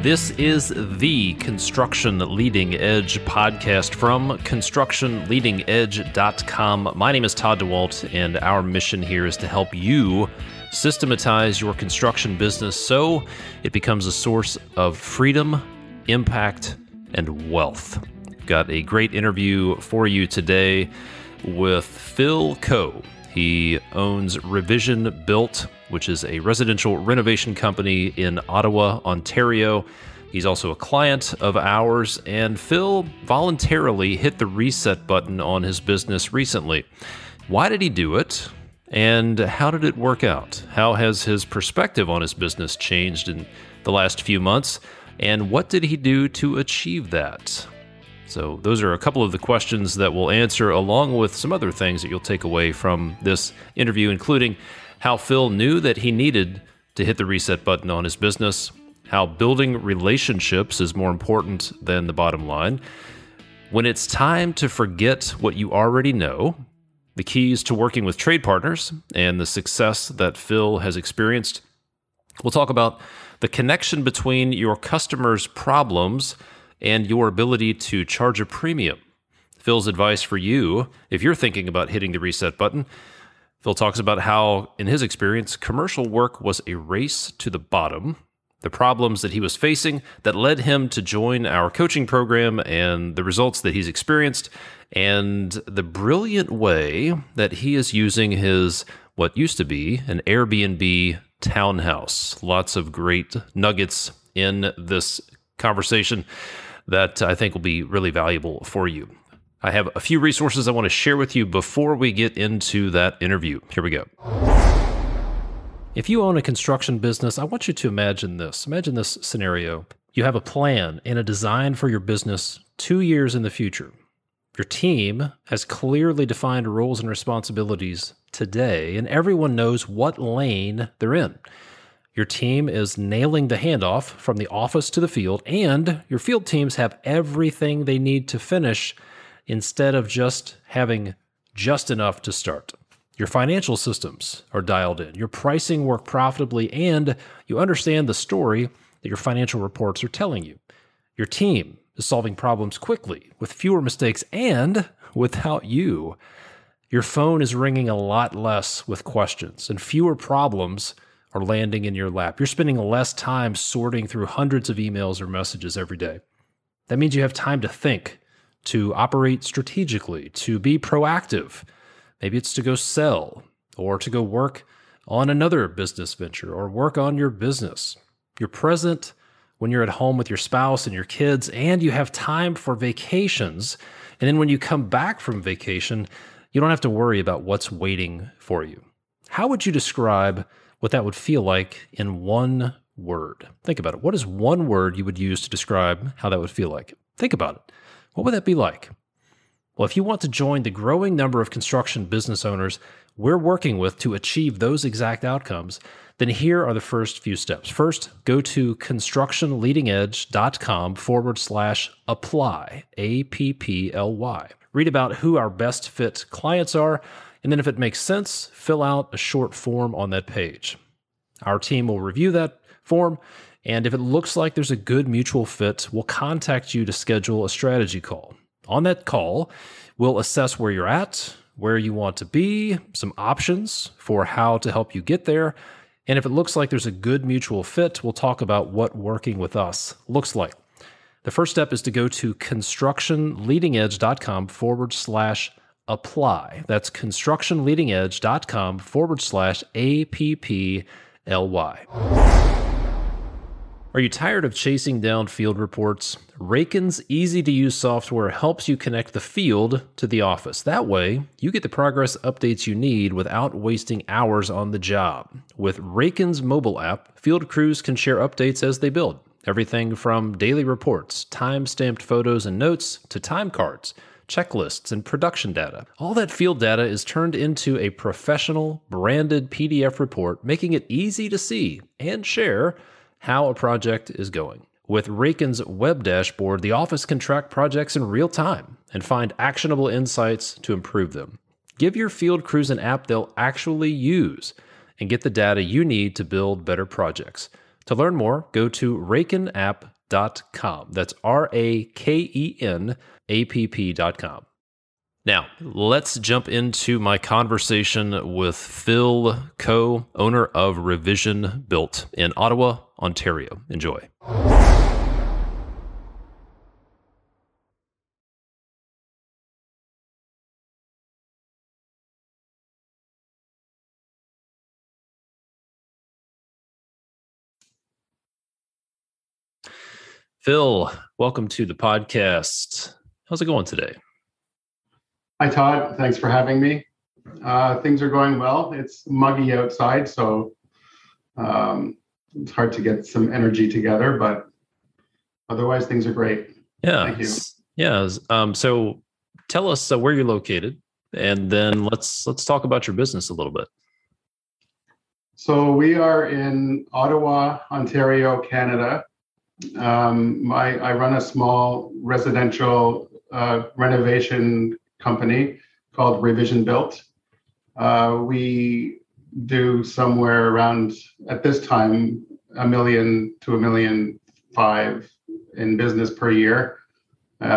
This is the Construction Leading Edge podcast from constructionleadingedge.com. My name is Todd DeWalt, and our mission here is to help you systematize your construction business so it becomes a source of freedom, impact, and wealth. We've got a great interview for you today with Phil Coe. He owns Revision Built, which is a residential renovation company in Ottawa, Ontario. He's also a client of ours, and Phil voluntarily hit the reset button on his business recently. Why did he do it? And how did it work out? How has his perspective on his business changed in the last few months? And what did he do to achieve that? So those are a couple of the questions that we'll answer, along with some other things that you'll take away from this interview, including how Phil knew that he needed to hit the reset button on his business, how building relationships is more important than the bottom line, when it's time to forget what you already know, the keys to working with trade partners, and the success that Phil has experienced. We'll talk about the connection between your customers' problems and your ability to charge a premium. Phil's advice for you, if you're thinking about hitting the reset button. Phil talks about how, in his experience, commercial work was a race to the bottom, the problems that he was facing that led him to join our coaching program, and the results that he's experienced, and the brilliant way that he is using his, what used to be, an Airbnb townhouse. Lots of great nuggets in this conversation that I think will be really valuable for you. I have a few resources I want to share with you before we get into that interview. Here we go. If you own a construction business, I want you to imagine this. Imagine this scenario. You have a plan and a design for your business 2 years in the future. Your team has clearly defined roles and responsibilities today, and everyone knows what lane they're in. Your team is nailing the handoff from the office to the field, and your field teams have everything they need to finish instead of just having just enough to start. Your financial systems are dialed in. Your pricing work profitably, and you understand the story that your financial reports are telling you. Your team is solving problems quickly with fewer mistakes and without you. Your phone is ringing a lot less with questions, and fewer problems are landing in your lap. You're spending less time sorting through hundreds of emails or messages every day. That means you have time to think, to operate strategically, to be proactive. Maybe it's to go sell or to go work on another business venture or work on your business. You're present when you're at home with your spouse and your kids, and you have time for vacations. And then when you come back from vacation, you don't have to worry about what's waiting for you. How would you describe what that would feel like in one word? Think about it. What is one word you would use to describe how that would feel like? Think about it. What would that be like? Well, if you want to join the growing number of construction business owners we're working with to achieve those exact outcomes, then here are the first few steps. First, go to constructionleadingedge.com/apply, APPLY. Read about who our best fit clients are, and then if it makes sense, fill out a short form on that page. Our team will review that form, and if it looks like there's a good mutual fit, we'll contact you to schedule a strategy call. On that call, we'll assess where you're at, where you want to be, some options for how to help you get there, and if it looks like there's a good mutual fit, we'll talk about what working with us looks like. The first step is to go to constructionleadingedge.com/apply. That's constructionleadingedge.com/APPLY. Are you tired of chasing down field reports? Raken's easy-to-use software helps you connect the field to the office. That way, you get the progress updates you need without wasting hours on the job. With Raken's mobile app, field crews can share updates as they build. Everything from daily reports, time-stamped photos and notes, to time cards, checklists, and production data. All that field data is turned into a professional, branded PDF report, making it easy to see and share how a project is going. With Raken's web dashboard, the office can track projects in real time and find actionable insights to improve them. Give your field crews an app they'll actually use and get the data you need to build better projects. To learn more, go to rakenapp.com. That's RAKENAPP.com. Now, let's jump into my conversation with Phil Coe, owner of Revision Built in Ottawa, Ontario. Enjoy. Phil, welcome to the podcast. How's it going today? Hi, Todd. Thanks for having me. Things are going well. It's muggy outside, so it's hard to get some energy together, but otherwise things are great. Yeah. Thank you. Yeah. So tell us where you're located, and then let's talk about your business a little bit. So we are in Ottawa, Ontario, Canada. I run a small residential renovation company called Revision Built. We do somewhere around, at this time, $1 million to $1.5 million in business per year,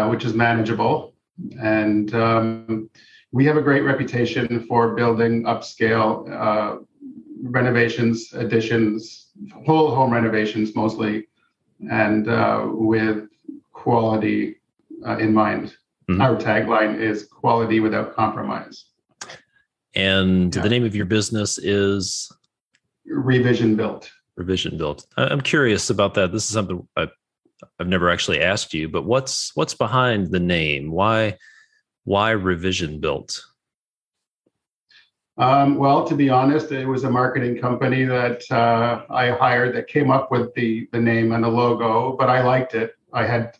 which is manageable. And we have a great reputation for building upscale renovations, additions, whole home renovations mostly, and with quality in mind. Mm-hmm. Our tagline is quality without compromise. And the name of your business is? Revision Built. Revision Built. I'm curious about that. This is something I've never actually asked you, but what's behind the name? Why Revision Built? Well, to be honest, it was a marketing company that I hired that came up with the name and the logo, but I liked it. I had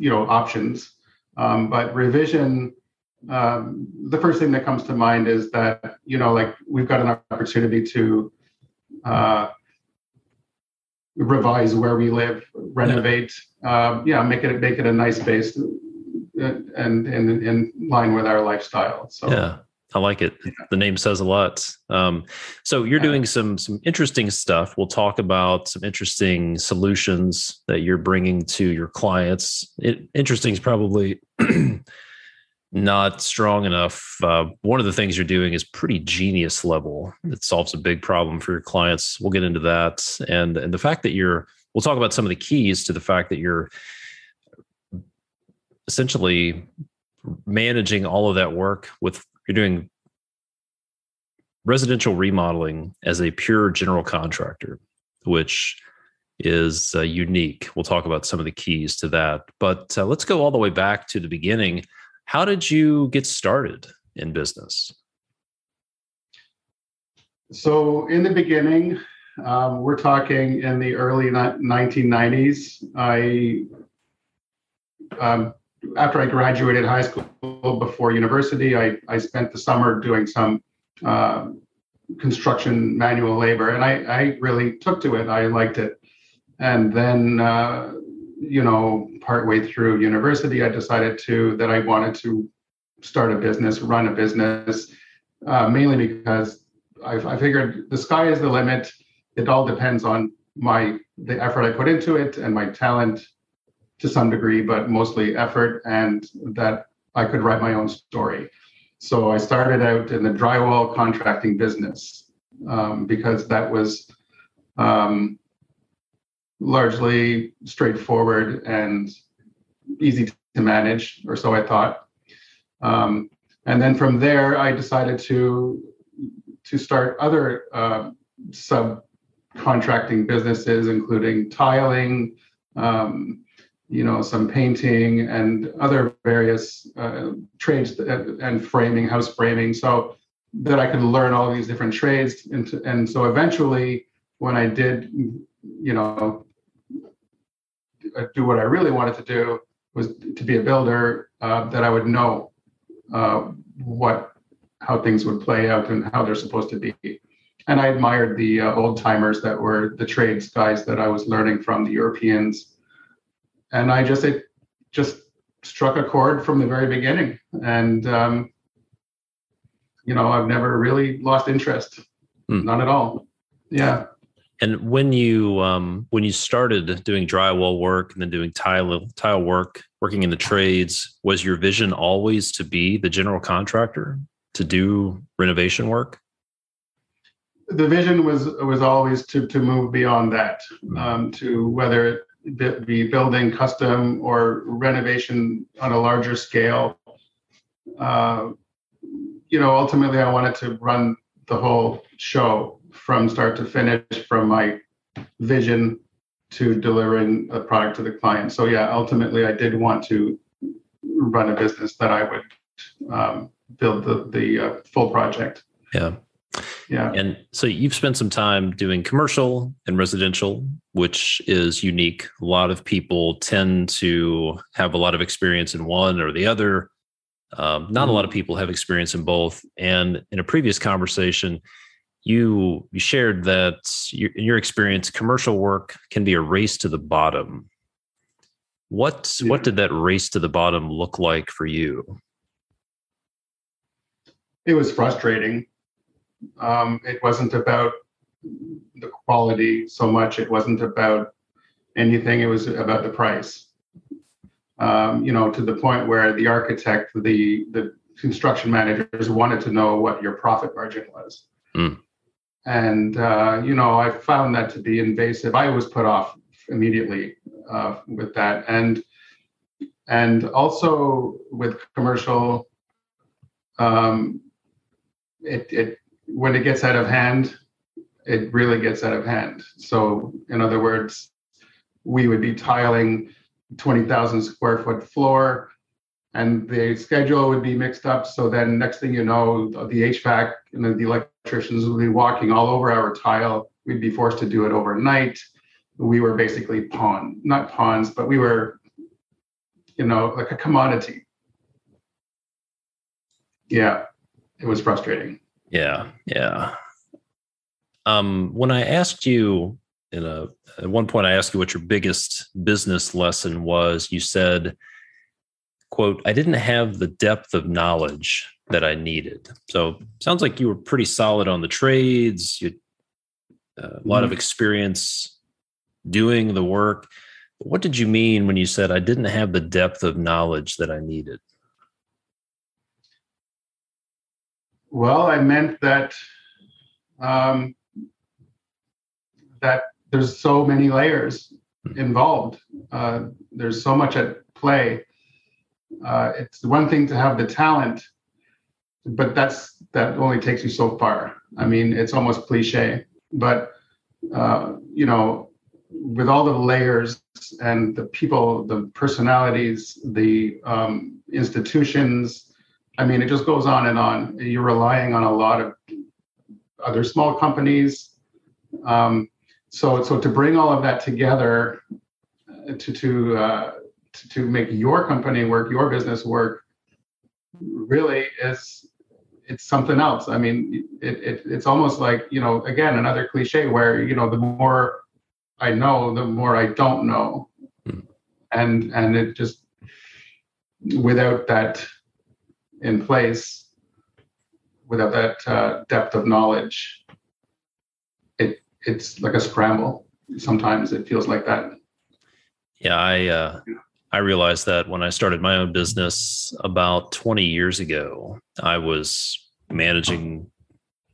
options, but Revision. The first thing that comes to mind is that we've got an opportunity to revise where we live, renovate, make it a nice space, and in line with our lifestyle. So yeah. I like it. Yeah. The name says a lot. So you're doing some interesting stuff. We'll talk about some interesting solutions that you're bringing to your clients. Interesting is probably not strong enough. One of the things you're doing is pretty genius level. It solves a big problem for your clients. We'll get into that. And the fact that we'll talk about some of the keys to the fact that you're essentially managing all of that work you're doing residential remodeling as a pure general contractor, which is unique. We'll talk about some of the keys to that. But let's go all the way back to the beginning. How did you get started in business? So in the beginning, we're talking in the early 1990s. After I graduated high school, before university, I spent the summer doing some construction manual labor, and I really took to it. I liked it. And then, partway through university, I decided that I wanted to start a business, run a business, mainly because I figured the sky is the limit. It all depends on the effort I put into it and my talent to some degree, but mostly effort, and that I could write my own story. So I started out in the drywall contracting business because that was largely straightforward and easy to manage, or so I thought. And then from there, I decided to start other subcontracting businesses, including tiling, some painting and other various trades and framing, house framing, so that I could learn all these different trades. And so eventually, when I did, do what I really wanted to do, was to be a builder, that I would know how things would play out and how they're supposed to be. And I admired the old timers that were the trades guys that I was learning from, the Europeans. And it just struck a chord from the very beginning. And, I've never really lost interest. None at all. Yeah. And when you started doing drywall work and then doing tile work, working in the trades, was your vision always to be the general contractor, to do renovation work? The vision was always to move beyond that, to whether it be building custom or renovation on a larger scale. Ultimately, I wanted to run the whole show from start to finish, from my vision to delivering a product to the client. So yeah, ultimately, I did want to run a business that I would build the full project. Yeah. Yeah. And so you've spent some time doing commercial and residential, which is unique. A lot of people tend to have a lot of experience in one or the other. Not a lot of people have experience in both. And in a previous conversation, you shared that in your experience, commercial work can be a race to the bottom. What did that race to the bottom look like for you? It was frustrating. It wasn't about the quality so much. It wasn't about anything. It was about the price. To the point where the architect, the construction managers wanted to know what your profit margin was. And, I found that to be invasive. I was put off immediately with that. And also with commercial, it when it gets out of hand, it really gets out of hand. So in other words, we would be tiling 20,000 square foot floor and the schedule would be mixed up. So then next thing you know, the HVAC and the electricians would be walking all over our tile. We'd be forced to do it overnight. We were basically not pawns, but we were, like a commodity. Yeah, it was frustrating. Yeah. When I asked you at one point, I asked you what your biggest business lesson was. You said, quote, "I didn't have the depth of knowledge that I needed." So sounds like you were pretty solid on the trades. You had a lot of experience doing the work. But what did you mean when you said, "I didn't have the depth of knowledge that I needed"? Well, I meant that that there's so many layers involved. There's so much at play. It's one thing to have the talent, but that only takes you so far. I mean, it's almost cliche, but with all the layers and the people, the personalities, the institutions, I mean, it just goes on and on. You're relying on a lot of other small companies. So to bring all of that together to make your company work, your business work, really it's something else. I mean, it's almost like, again, another cliche where, the more I know, the more I don't know. And it just, without that in place, without that depth of knowledge, it's like a scramble. Sometimes it feels like that. Yeah, I realized that when I started my own business about 20 years ago. I was managing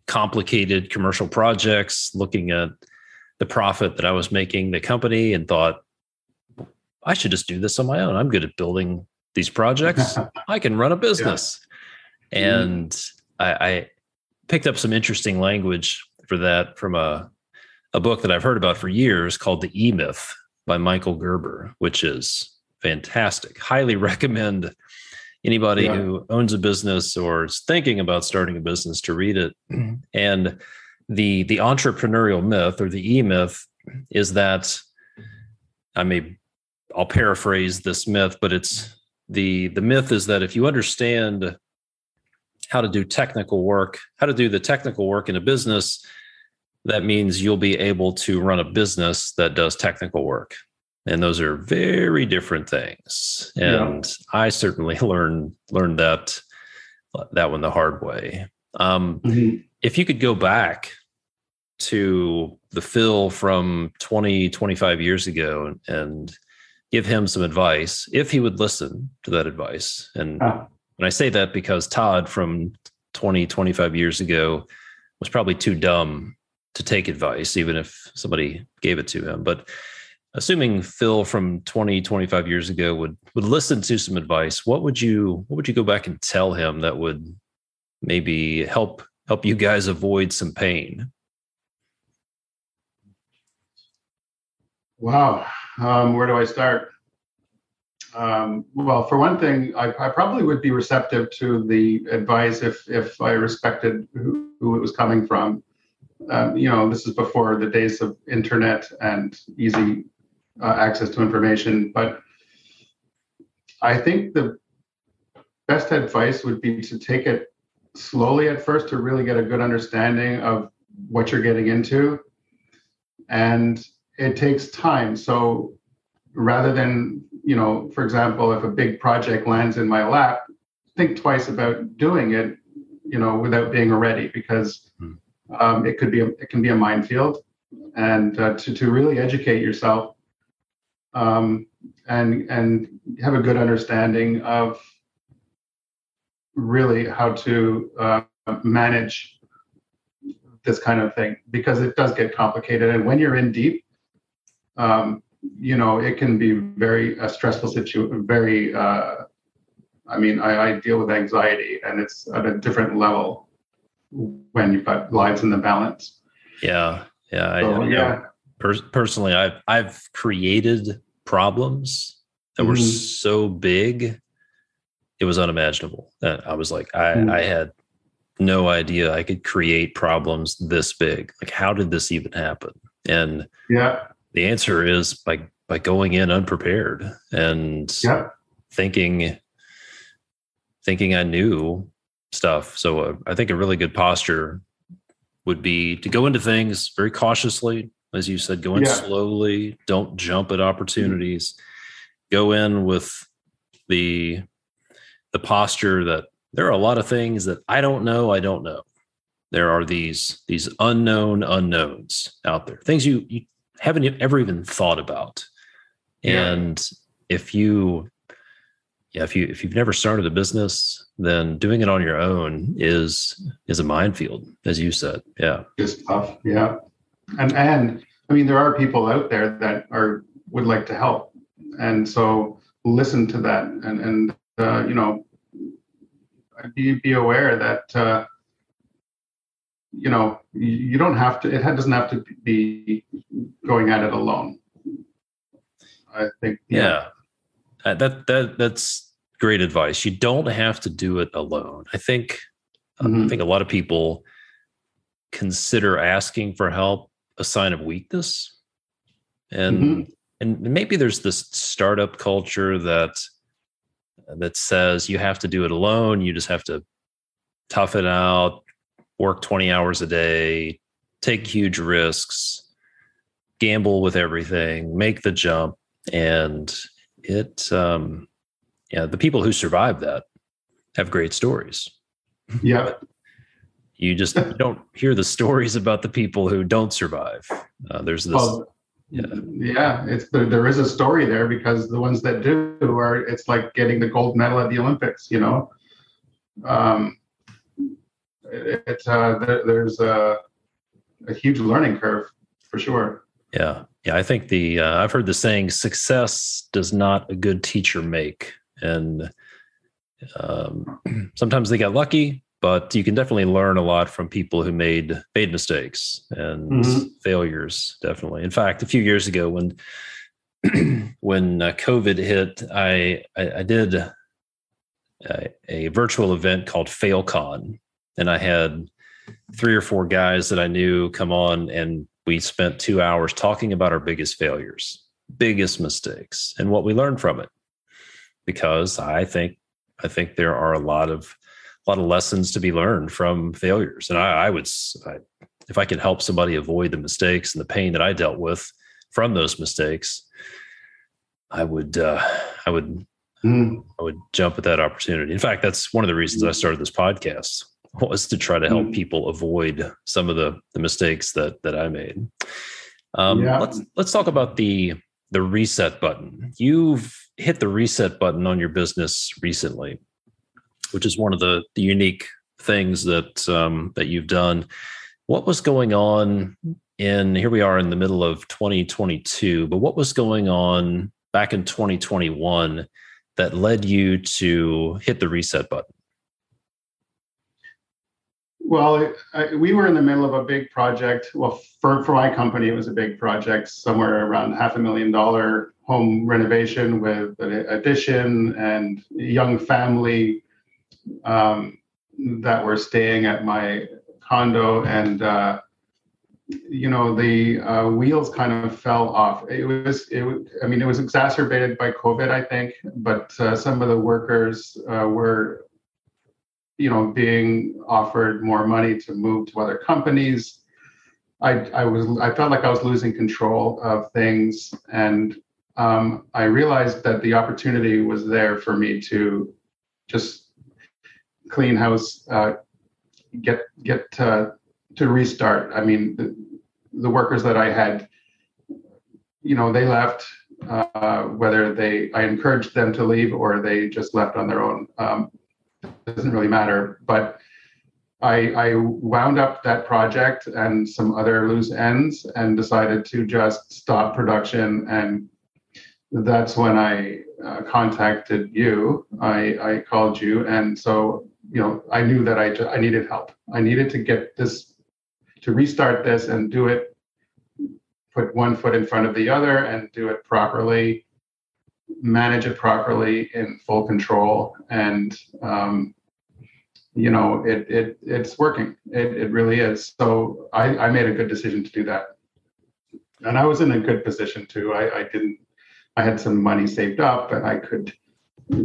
complicated commercial projects, looking at the profit that I was making the company, and thought, I should just do this on my own. I'm good at building these projects. I can run a business. Yeah. And I picked up some interesting language for that from a book that I've heard about for years called The E-Myth by Michael Gerber, which is fantastic. Highly recommend anybody who owns a business or is thinking about starting a business to read it. And the entrepreneurial myth, or the E-Myth, is that, I'll paraphrase this myth, but it's the myth is that if you understand how to do the technical work in a business, that means you'll be able to run a business that does technical work. And those are very different things. And I certainly learned that one the hard way. If you could go back to the Phil from 20, 25 years ago and give him some advice, if he would listen to that advice. And I say that because Todd from 20, 25 years ago was probably too dumb to take advice, even if somebody gave it to him. But assuming Phil from 20, 25 years ago would listen to some advice, what would you go back and tell him that would maybe help you guys avoid some pain? Wow. Where do I start? Well, for one thing, I probably would be receptive to the advice if I respected who it was coming from. This is before the days of internet and easy access to information. But I think the best advice would be to take it slowly at first to really get a good understanding of what you're getting into. And it takes time. So rather than, for example, if a big project lands in my lap, think twice about doing it, without being ready, because it can be a minefield. And to really educate yourself and have a good understanding of really how to manage this kind of thing, because it does get complicated. And when you're in deep, it can be very stressful situation. I deal with anxiety, and it's at a different level when you've got lives in the balance. Yeah. Personally, I've created problems that were so big, it was unimaginable. I was like, I had no idea I could create problems this big. Like, how did this even happen? And the answer is by going in unprepared and thinking I knew stuff. So I think a really good posture would be to go into things very cautiously, as you said, go in slowly, don't jump at opportunities, go in with the posture that there are a lot of things that I don't know. There are these unknown unknowns out there, things you haven't ever even thought about. And if you've never started a business, then doing it on your own is a minefield, as you said. Yeah. It's tough. Yeah. And there are people out there that would like to help. And so listen to that and be aware that, you don't have to, it doesn't have to be going at it alone. I think. Yeah. That's great advice. You don't have to do it alone. I think a lot of people consider asking for help a sign of weakness. And maybe there's this startup culture that says you have to do it alone. You just have to tough it out, work 20 hours a day, take huge risks, gamble with everything, make the jump. And the people who survive that have great stories. Yeah. You just don't hear the stories about the people who don't survive. There's this. There is a story there, because the ones that do it's like getting the gold medal at the Olympics, there's a huge learning curve for sure. Yeah. I think I've heard the saying, success does not a good teacher make. And sometimes they got lucky, but you can definitely learn a lot from people who made mistakes and failures. Definitely. In fact, a few years ago when COVID hit, I did a virtual event called FailCon, and I had 3 or 4 guys that I knew come on, and we spent 2 hours talking about our biggest failures, biggest mistakes, and what we learned from it. Because I think there are a lot of lessons to be learned from failures. And I would, if I could help somebody avoid the mistakes and the pain that I dealt with from those mistakes, I would jump at that opportunity. In fact, that's one of the reasons I started this podcast. was to try to help people avoid some of the mistakes that I made. Let's talk about the reset button. You've hit the reset button on your business recently, which is one of the unique things that you've done. What was going on here we are in the middle of 2022, but what was going on back in 2021 that led you to hit the reset button? Well, we were in the middle of a big project. Well, for my company, it was a big project, somewhere around $500,000 home renovation with an addition and a young family that were staying at my condo. And, the wheels kind of fell off. It was exacerbated by COVID, I think, but some of the workers were being offered more money to move to other companies. I felt like I was losing control of things, and I realized that the opportunity was there for me to just clean house, get to restart. I mean, the workers that I had, they left, whether I encouraged them to leave or they just left on their own. Doesn't really matter, but I wound up that project and some other loose ends and decided to just stop production. And that's when I contacted you. I called you, and so I knew that I needed help. I needed to get this, to restart this and do it, put one foot in front of the other and do it properly, manage it properly in full control. And, it's working. It really is. So I made a good decision to do that. And I was in a good position too. I had some money saved up and I could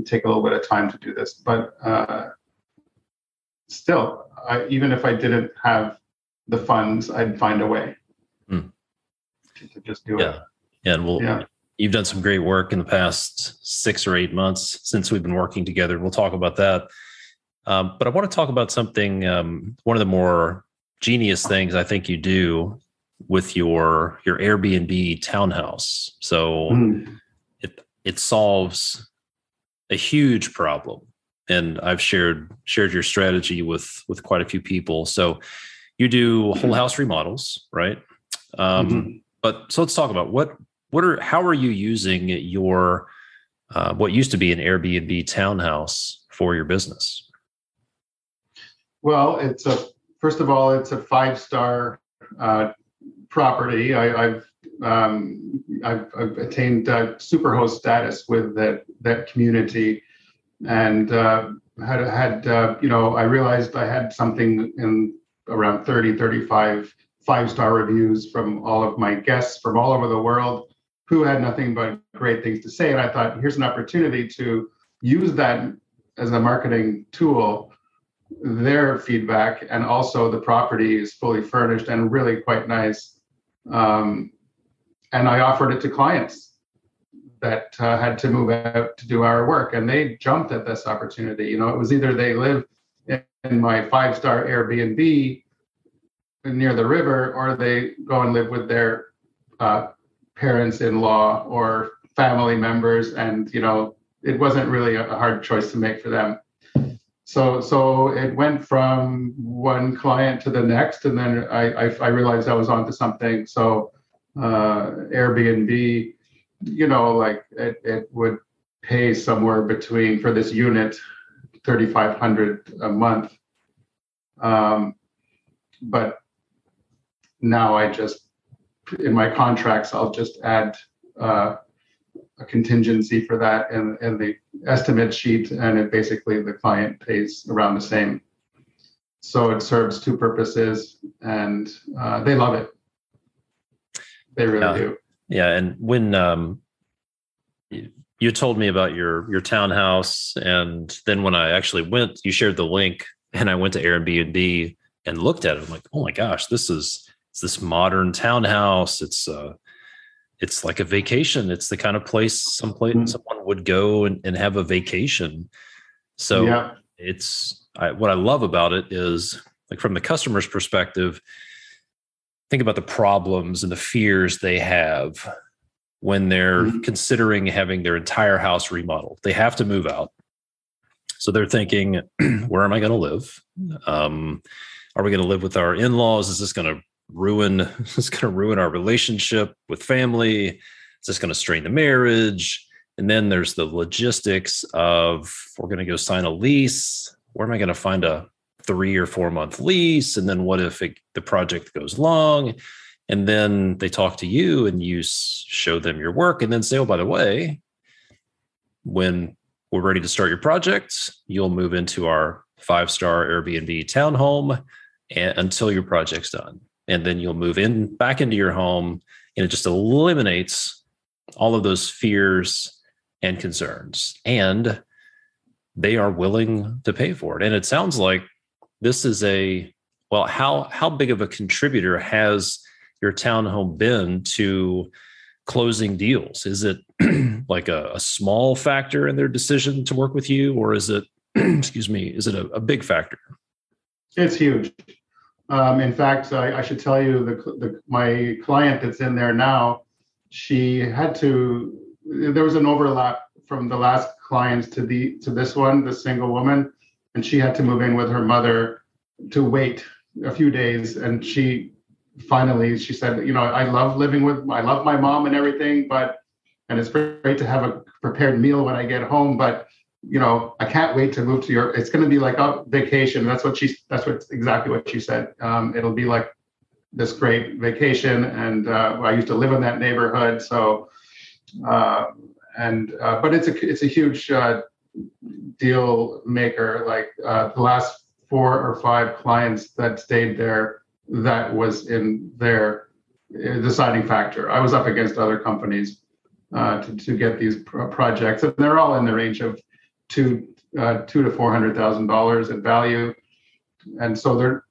take a little bit of time to do this, but still, even if I didn't have the funds, I'd find a way to just do it. Yeah. And you've done some great work in the past 6 or 8 months since we've been working together. We'll talk about that. But I want to talk about something, one of the more genius things I think you do with your Airbnb townhouse. So it solves a huge problem. And I've shared your strategy with quite a few people. So you do whole house remodels, right? But so let's talk about how are you using your what used to be an Airbnb townhouse for your business? Well, first of all, it's a 5-star property. I've attained superhost status with that community, and I realized I had something in around 35 5-star reviews from all of my guests from all over the world who had nothing but great things to say. And I thought, here's an opportunity to use that as a marketing tool, their feedback, and also the property is fully furnished and really quite nice. And I offered it to clients that had to move out to do our work, and they jumped at this opportunity. It was either they live in my 5-star Airbnb near the river, or they go and live with their parents-in-law or family members, and it wasn't really a hard choice to make for them. So it went from one client to the next, and then I realized I was onto something. So Airbnb, it would pay somewhere between, for this unit, $3,500 a month. But now in my contracts, I'll just add a contingency for that in the estimate sheet, and it basically the client pays around the same. So it serves two purposes, and they love it. They really do. Yeah, and when you told me about your townhouse, and then when I actually went, you shared the link, and I went to Airbnb and looked at it. I'm like, oh my gosh, it's this modern townhouse. It's like a vacation. It's the kind of place someone would go and have a vacation. So what I love about it is, like, from the customer's perspective, think about the problems and the fears they have when they're considering having their entire house remodeled. They have to move out. So they're thinking, where am I going to live? Are we going to live with our in-laws? Is this going to ruin our relationship with family? Is this going to strain the marriage? And then there's the logistics of, we're going to go sign a lease. Where am I going to find a 3 or 4 month lease? And then what if the project goes long? And then they talk to you and you show them your work and then say, oh, by the way, when we're ready to start your project, you'll move into our 5-star Airbnb townhome until your project's done. And then you'll move back into your home, and it just eliminates all of those fears and concerns. And they are willing to pay for it. And it sounds like this is how big of a contributor has your townhome been to closing deals? Is it like a small factor in their decision to work with you, or is it, is it a big factor? It's huge. In fact, I should tell you, my client that's in there now, there was an overlap from the last clients to this one, the single woman, and she had to move in with her mother to wait a few days. And she said, I love my mom and everything, and it's great to have a prepared meal when I get home, but I can't wait to move to it's going to be like a vacation. That's exactly what she said. It'll be like this great vacation. And I used to live in that neighborhood. So, but it's a huge deal maker. Like the last 4 or 5 clients that stayed there, that was in their deciding factor. I was up against other companies to get these projects, and they're all in the range of $200,000 to $400,000 in value, and so they're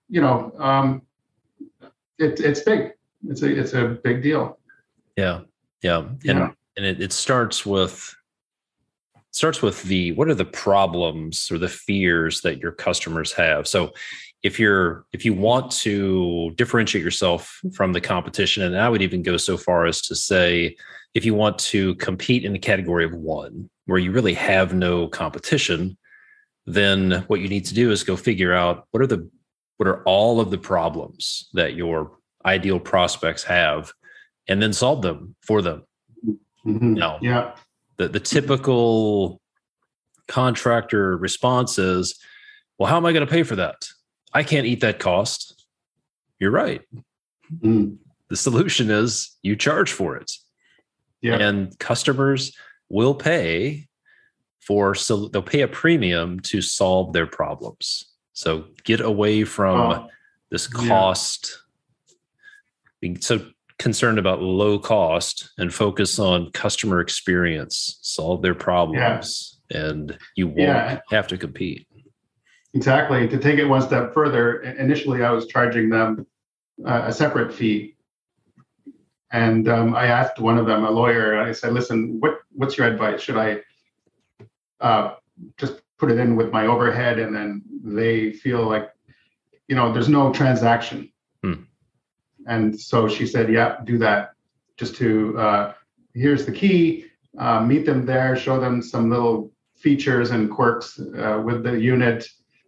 it's big. It's a big deal. Yeah. And it starts with what are the problems or the fears that your customers have. So if you want to differentiate yourself from the competition, and I would even go so far as to say, if you want to compete in the category of one where you really have no competition, then what you need to do is go figure out what are all of the problems that your ideal prospects have, and then solve them for them. Mm-hmm. Now, yeah. The typical contractor response is, well, how am I going to pay for that? I can't eat that cost. You're right. Mm. The solution is you charge for it. Yeah. And customers will pay they'll pay a premium to solve their problems. So get away from this cost, being so concerned about low cost, and focus on customer experience, solve their problems, and you won't have to compete. Exactly. To take it one step further, initially I was charging them a separate fee. And I asked one of them, a lawyer, I said, listen, what's your advice? Should I just put it in with my overhead, and then they feel like, there's no transaction? And so she said, yeah, do that. Just here's the key, meet them there, show them some little features and quirks with the unit,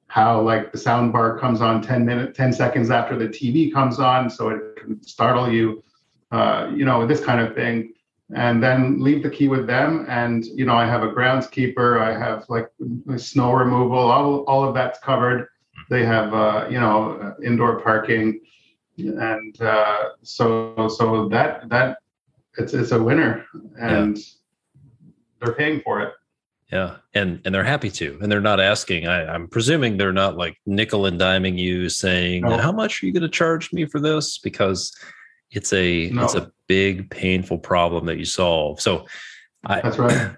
how like the sound bar comes on 10 seconds after the TV comes on, so it can startle you, this kind of thing. And then leave the key with them. And, I have a groundskeeper, I have like snow removal, all of that's covered. They have, indoor parking. And so that it's a winner, and they're paying for it. Yeah. And they're happy to, and they're not asking, I'm presuming they're not like nickel and diming you saying, how much are you going to charge me for this? Because it's a big, painful problem that you solve. So that's right.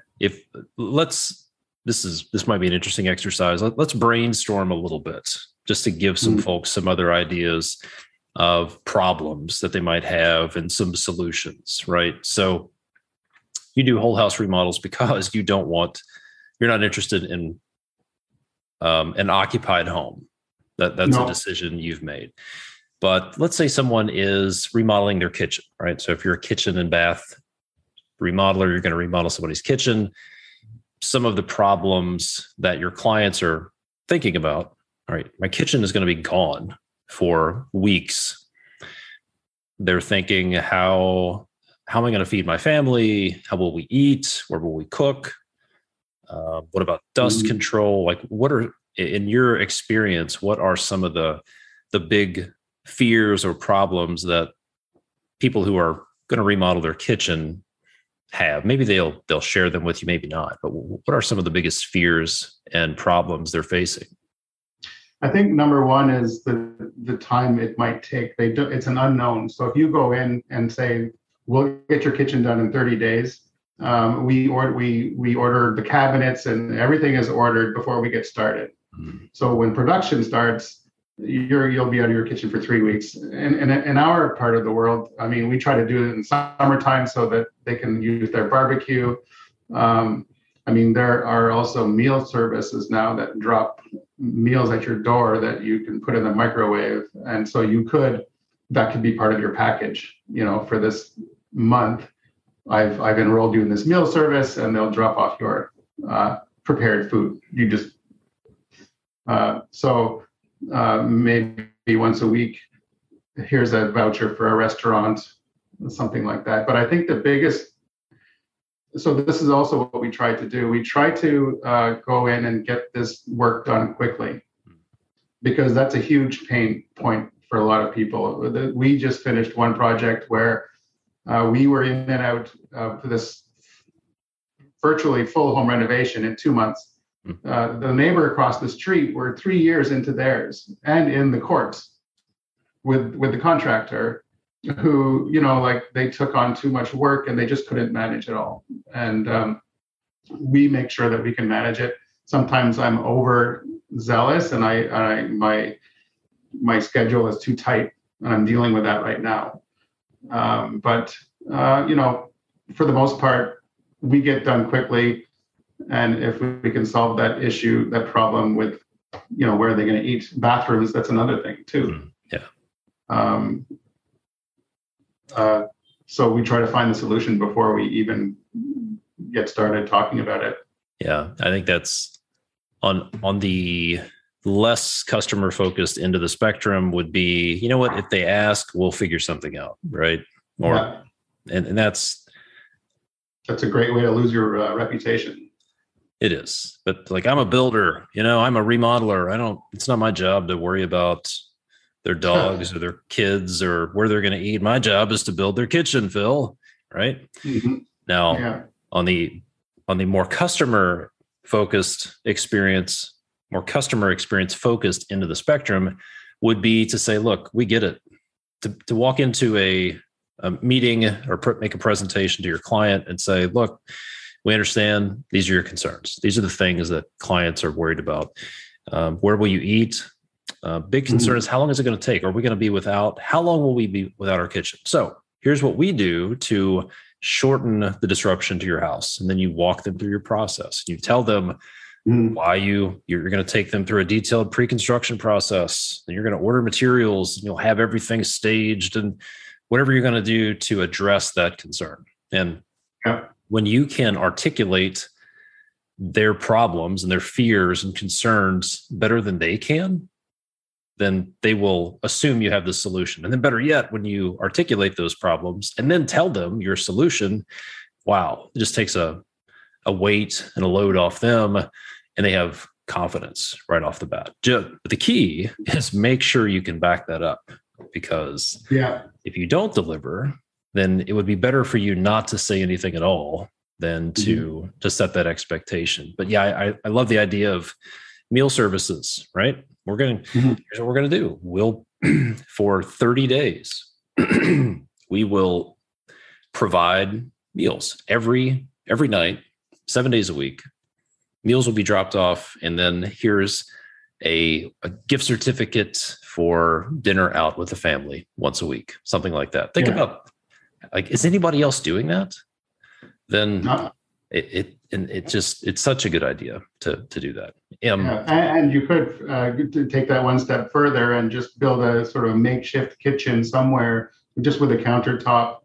This might be an interesting exercise. Let's brainstorm a little bit just to give some folks some other ideas of problems that they might have and some solutions, right? So you do whole house remodels because you're not interested in an occupied home. That's a decision you've made. But let's say someone is remodeling their kitchen, right? So if you're a kitchen and bath remodeler, you're going to remodel somebody's kitchen. Some of the problems that your clients are thinking about, all right, my kitchen is going to be gone for weeks. They're thinking, how am I going to feed my family? How will we eat? Where will we cook? What about dust control? Like, what are, in your experience, what are some of the big fears or problems that people who are going to remodel their kitchen have? Maybe they'll share them with you, maybe not. But what are some of the biggest fears and problems they're facing? I think number one is the time it might take. It's an unknown. So if you go in and say, we'll get your kitchen done in 30 days, we order the cabinets and everything is ordered before we get started. So when production starts, you'll be out of your kitchen for 3 weeks. And in our part of the world, I mean, we try to do it in summertime so that they can use their barbecue. I mean, there are also meal services now that drop meals at your door that you can put in the microwave. And so that could be part of your package, for this month. I've enrolled you in this meal service, and they'll drop off your prepared food. You just, maybe once a week, here's a voucher for a restaurant, something like that. But I think so this is also what we try to do. We try to go in and get this work done quickly, because that's a huge pain point for a lot of people. We just finished one project where we were in and out for this virtually full home renovation in 2 months. The neighbor across the street were 3 years into theirs and in the courts with the contractor, who, they took on too much work and they just couldn't manage it all. And we make sure that we can manage it. Sometimes I'm overzealous and my schedule is too tight, and I'm dealing with that right now. But for the most part, we get done quickly. And if we can solve that issue, that problem with, where are they going to eat? Bathrooms, that's another thing too. So we try to find the solution before we even get started talking about it. Yeah, I think that's on the less customer focused end of the spectrum would be, if they ask, we'll figure something out, right? Or and that's a great way to lose your reputation. It is, but like, I'm a builder, I'm a remodeler. It's not my job to worry about their dogs or their kids or where they're going to eat. My job is to build their kitchen, Phil. Right. Now, on the more customer focused experience, more customer experience focused into the spectrum would be to say, look, we get it. To walk into a meeting or make a presentation to your client and say, look, we understand these are your concerns. These are the things that clients are worried about. Where will you eat? Big concern is, how long is it going to take? Are we going to be how long will we be without our kitchen? So here's what we do to shorten the disruption to your house. And then you walk them through your process. You tell them why you're going to take them through a detailed pre-construction process. And you're going to order materials, and you'll have everything staged and whatever you're going to do to address that concern. And when you can articulate their problems and their fears and concerns better than they can, then they will assume you have the solution. And then better yet, when you articulate those problems and then tell them your solution, wow, it just takes a weight and a load off them, and they have confidence right off the bat. But the key is make sure you can back that up, because if you don't deliver, then it would be better for you not to say anything at all than to set that expectation. But I love the idea of meal services, right? Here's what we're going to do. We'll, for 30 days, we will provide meals every night, 7 days a week. Meals will be dropped off. And then here's a gift certificate for dinner out with the family once a week, something like that. Think about, like, is anybody else doing that? Then it's such a good idea to do that. And you could take that one step further and just build a sort of makeshift kitchen somewhere, just with a countertop,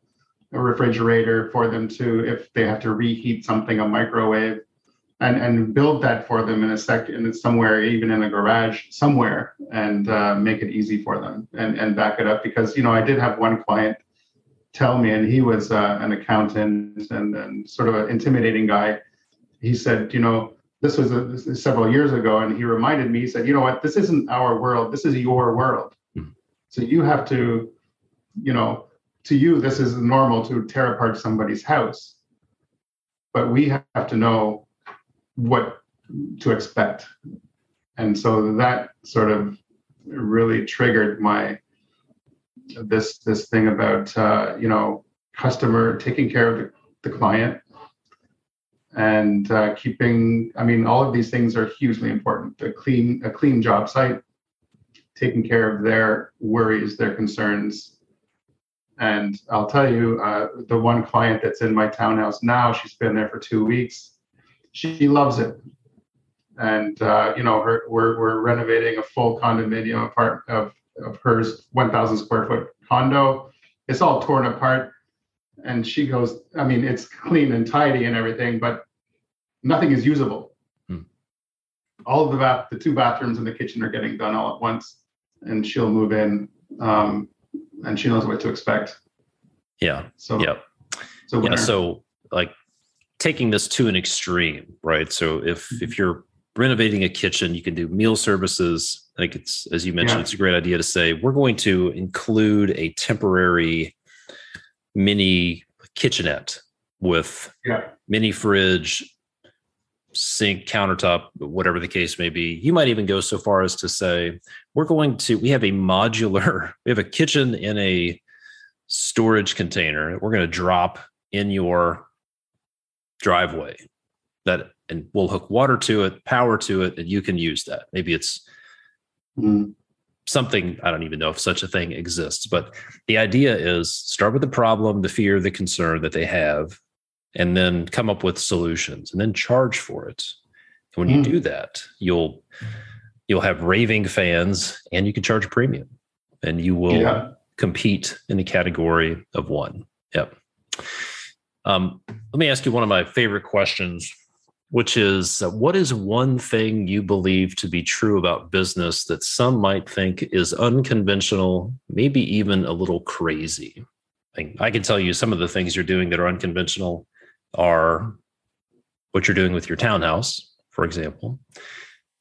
a refrigerator for them to, if they have to reheat something, a microwave, and build that for them in somewhere, even in a garage somewhere, and make it easy for them and back it up. Because, I did have one client tell me, and he was an accountant and sort of an intimidating guy. He said, this was several years ago, and he reminded me, he said, you know what, this isn't our world, this is your world. So you have to, to you, this is normal to tear apart somebody's house, but we have to know what to expect. And so that sort of really triggered this thing about customer, taking care of the client, and keeping, all of these things are hugely important. A clean job site, taking care of their worries, their concerns. And I'll tell you, the one client that's in my townhouse now, she's been there for 2 weeks. She loves it. And, we're renovating a full condominium part of hers, 1,000 square foot condo. It's all torn apart. And she goes, it's clean and tidy and everything, but nothing is usable. All of the 2 bathrooms and the kitchen are getting done all at once. And she'll move in, and she knows what to expect. Yeah. So, yeah. So like taking this to an extreme, right? So if you're renovating a kitchen, you can do meal services. I think it's, as you mentioned, It's a great idea to say, we're going to include a temporary mini kitchenette with mini fridge, sink, countertop, whatever the case may be. You might even go so far as to say, we have a kitchen in a storage container. We're going to drop in your driveway and we'll hook water to it, power to it, and you can use that. Maybe it's something, I don't even know if such a thing exists, but the idea is start with the problem, the fear, the concern that they have, and then come up with solutions and then charge for it. And when you do that, you'll have raving fans and you can charge a premium and you will compete in the category of one. Yep. Let me ask you one of my favorite questions, which is, what is one thing you believe to be true about business that some might think is unconventional, maybe even a little crazy? I can tell you some of the things you're doing that are unconventional are what you're doing with your townhouse, for example,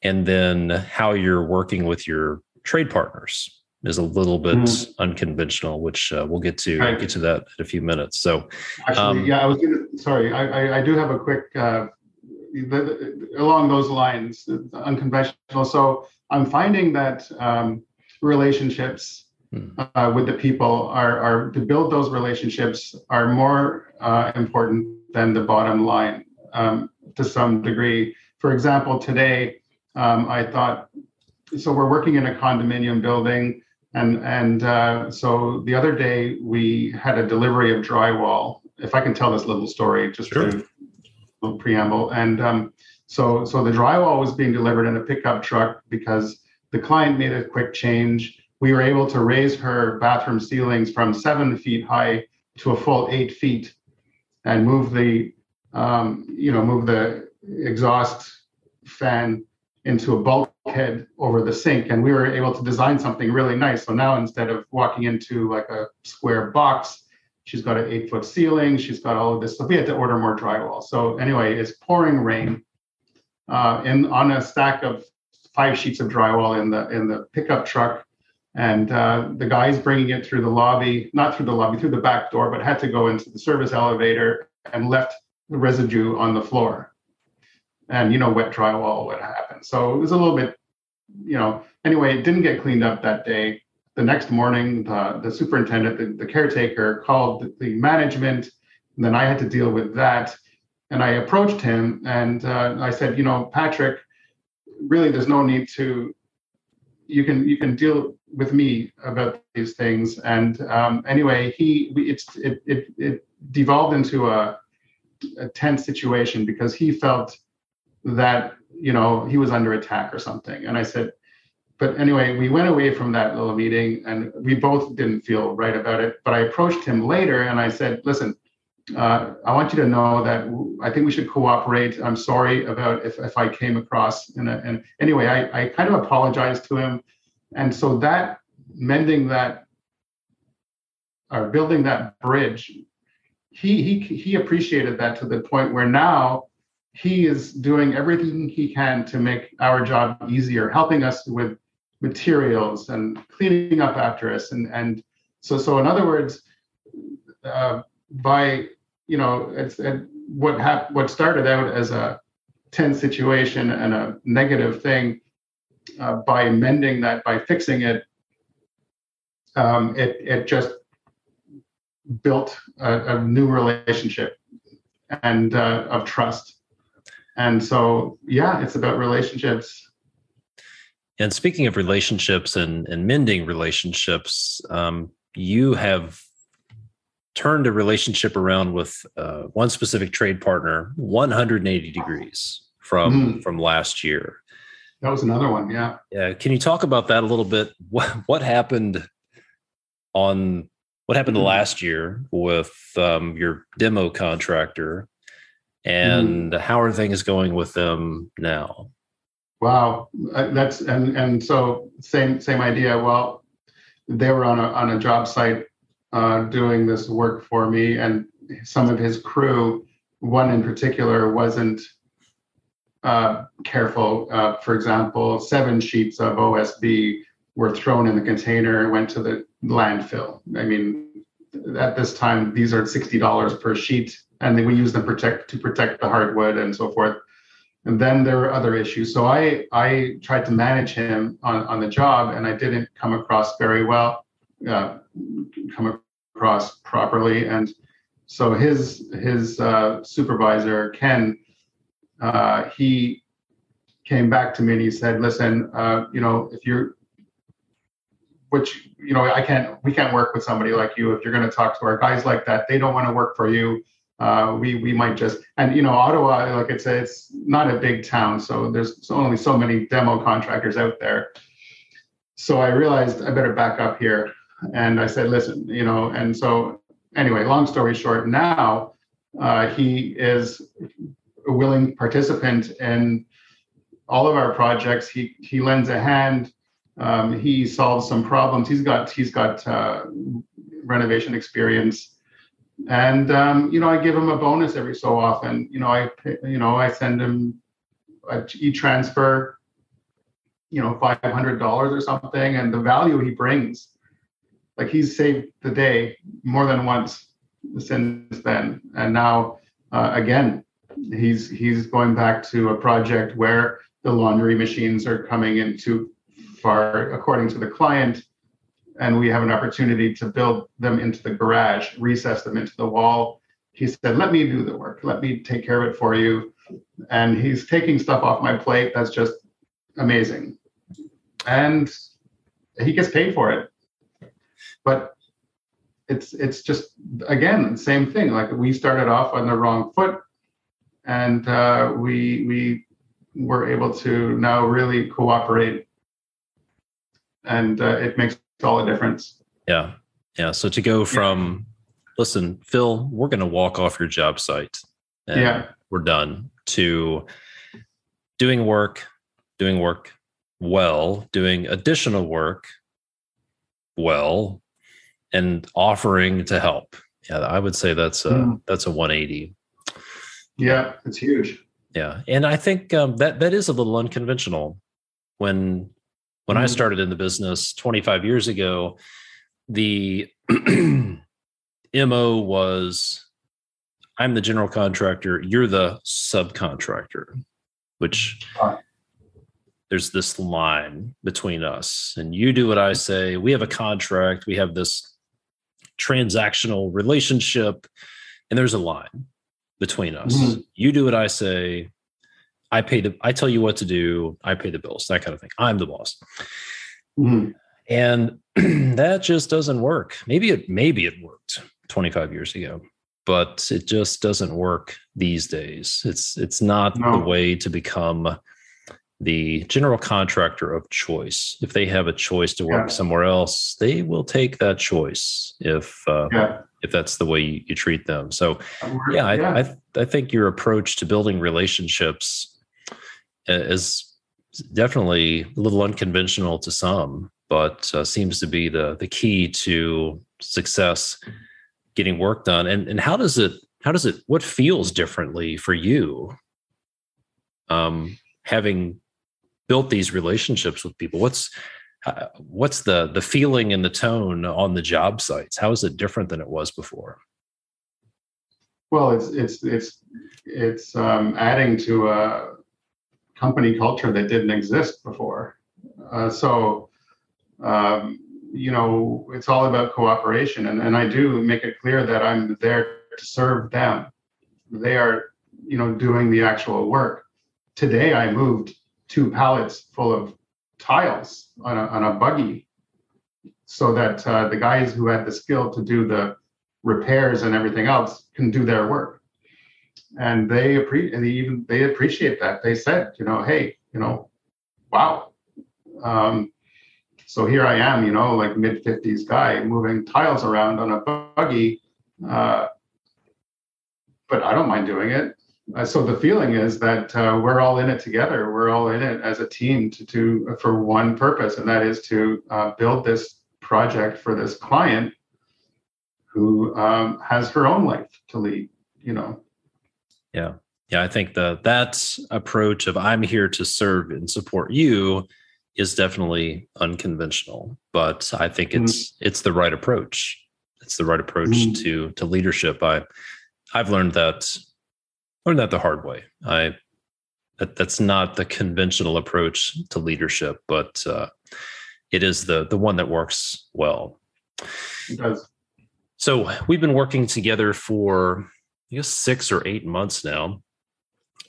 and then how you're working with your trade partners is a little bit unconventional, which we'll get to that in a few minutes. So, actually, I was sorry, I do have a quick along those lines, unconventional. So I'm finding that relationships with the people are to build those relationships are more important than the bottom line to some degree. For example, today I thought, so we're working in a condominium building. And so the other day we had a delivery of drywall. If I can tell this little story, just a little preamble. And so the drywall was being delivered in a pickup truck because the client made a quick change. We were able to raise her bathroom ceilings from 7 feet high to a full 8 feet, and move the exhaust fan into a bulkhead over the sink. And we were able to design something really nice. So now instead of walking into like a square box, she's got an 8-foot ceiling. She's got all of this stuff. We had to order more drywall. So anyway, it's pouring rain on a stack of 5 sheets of drywall in the pickup truck. And the guy's bringing it through the lobby, not through the lobby, through the back door, but had to go into the service elevator and left the residue on the floor. And, wet drywall would happen. So it was a little bit, anyway, it didn't get cleaned up that day. The next morning, the superintendent, the caretaker called the management, and then I had to deal with that. And I approached him and I said, Patrick, really, there's no need to, you can deal with me about these things. And anyway, it devolved into a tense situation because he felt that, he was under attack or something. And I said, but anyway, we went away from that little meeting and we both didn't feel right about it. But I approached him later and I said, listen, I want you to know that I think we should cooperate. I'm sorry about if I came across and anyway, I kind of apologized to him. And so that mending that or building that bridge, he appreciated that to the point where now he is doing everything he can to make our job easier, helping us with materials and cleaning up after us. And so in other words, by, it's what started out as a tense situation and a negative thing, by mending that, by fixing it, it just built a new relationship and of trust. And so, yeah, it's about relationships. And speaking of relationships and mending relationships, you have turned a relationship around with one specific trade partner 180 degrees from last year. That was another one, yeah. Yeah. Can you talk about that a little bit? What happened last year with your demo contractor, and how are things going with them now? Wow, that's and so same idea. Well, they were on a job site doing this work for me, and some of his crew, one in particular, wasn't careful. For example, 7 sheets of OSB were thrown in the container and went to the landfill. I mean, at this time, these are $60 per sheet, and then we use them to protect the hardwood and so forth. And then there were other issues. So I tried to manage him on the job, and I didn't come across very well, come across properly. And so his supervisor, Ken, he came back to me and he said, listen, if you're, which, we can't work with somebody like you. If you're going to talk to our guys like that, they don't want to work for you. We might just, and Ottawa, like it's not a big town, so there's only so many demo contractors out there. So I realized I better back up here, and I said, listen, and so anyway, long story short, now he is a willing participant in all of our projects. He lends a hand. He solves some problems. He's got renovation experience. And I give him a bonus every so often. I send him a e-transfer, $500 or something, and the value he brings, like he's saved the day more than once since then. And now again, he's going back to a project where the laundry machines are coming in too far, according to the client. And we have an opportunity to build them into the garage, recess them into the wall. He said, let me do the work. Let me take care of it for you. And he's taking stuff off my plate. That's just amazing. And he gets paid for it. But it's just, again, same thing. Like we started off on the wrong foot, and we were able to now really cooperate. And it makes all the difference. Yeah. So to go from, listen, Phil, we're going to walk off your job site and we're done, to doing work well, doing additional work well, and offering to help. Yeah. I would say that's a 180. Yeah. It's huge. Yeah. And I think that is a little unconventional. When I started in the business 25 years ago, the MO was, I'm the general contractor, you're the subcontractor, which there's this line between us, and you do what I say. We have a contract. We have this transactional relationship, and there's a line between us. You do what I say. I tell you what to do. I pay the bills, that kind of thing. I'm the boss. And that just doesn't work. Maybe it worked 25 years ago, but it just doesn't work these days. It's not the No. way to become the general contractor of choice. If they have a choice to work somewhere else, they will take that choice if that's the way you treat them. So, I think your approach to building relationships is definitely a little unconventional to some, but seems to be the key to success, getting work done. And how does it, what feels differently for you, having built these relationships with people? What's the feeling and the tone on the job sites? How is it different than it was before? Well, it's adding to a company culture that didn't exist before. It's all about cooperation, and I do make it clear that I'm there to serve them. They are, doing the actual work. Today, I moved 2 pallets full of tiles on a buggy, so that the guys who had the skill to do the repairs and everything else can do their work. And they appreciate that. They said, hey, wow. So here I am, like mid-50s guy moving tiles around on a buggy, but I don't mind doing it. So the feeling is that we're all in it together. We're all in it as a team for one purpose, and that is to build this project for this client who has her own life to lead. Yeah. I think that approach of I'm here to serve and support you is definitely unconventional, but I think it's the right approach. It's the right approach to leadership. I've learned that the hard way. That's not the conventional approach to leadership, but it is the one that works well. It does. So we've been working together for, I guess, 6 or 8 months now.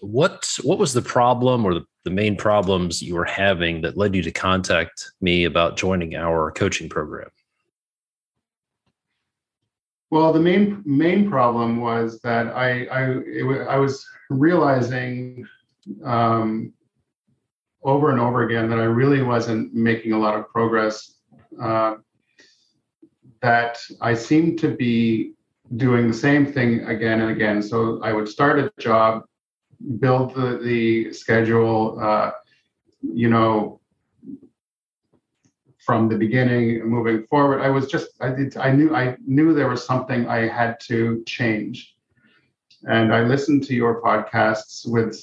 What was the problem or the main problems you were having that led you to contact me about joining our coaching program? Well, the main problem was that I was realizing over and over again that I really wasn't making a lot of progress. That I seemed to be doing the same thing again and again. So I would start a job, build the schedule, from the beginning moving forward. I knew there was something I had to change. And I listened to your podcasts with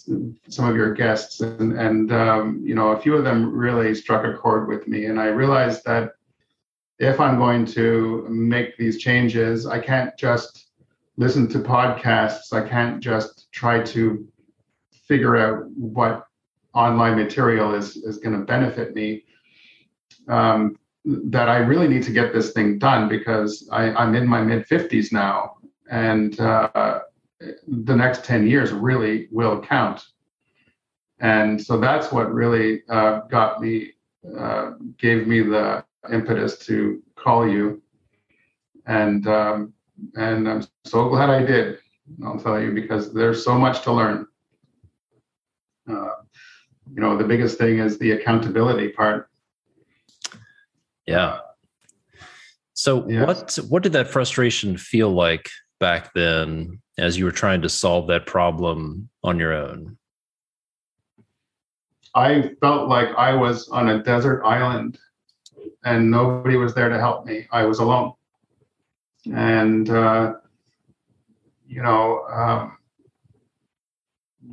some of your guests, and a few of them really struck a chord with me. And I realized that if I'm going to make these changes, I can't just listen to podcasts. I can't just try to figure out what online material is going to benefit me. That I really need to get this thing done, because I'm in my mid-50s now, and the next 10 years really will count. And so that's what really gave me the impetus to call you. And I'm so glad I did, I'll tell you, because there's so much to learn. The biggest thing is the accountability part. Yeah. So what did that frustration feel like back then as you were trying to solve that problem on your own? I felt like I was on a desert island and nobody was there to help me. I was alone. And,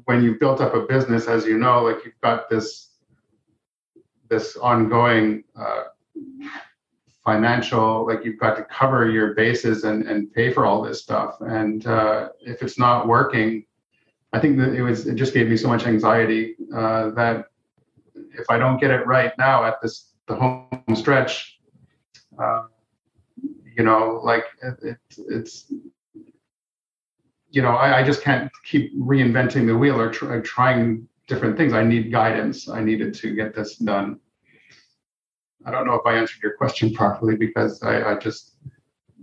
when you've built up a business, as you know, like you've got this ongoing financial, like you've got to cover your bases and pay for all this stuff. And if it's not working, I think that it just gave me so much anxiety that if I don't get it right now at the home stretch, I just can't keep reinventing the wheel or trying different things. I need guidance. I needed to get this done. I don't know if I answered your question properly, because I just,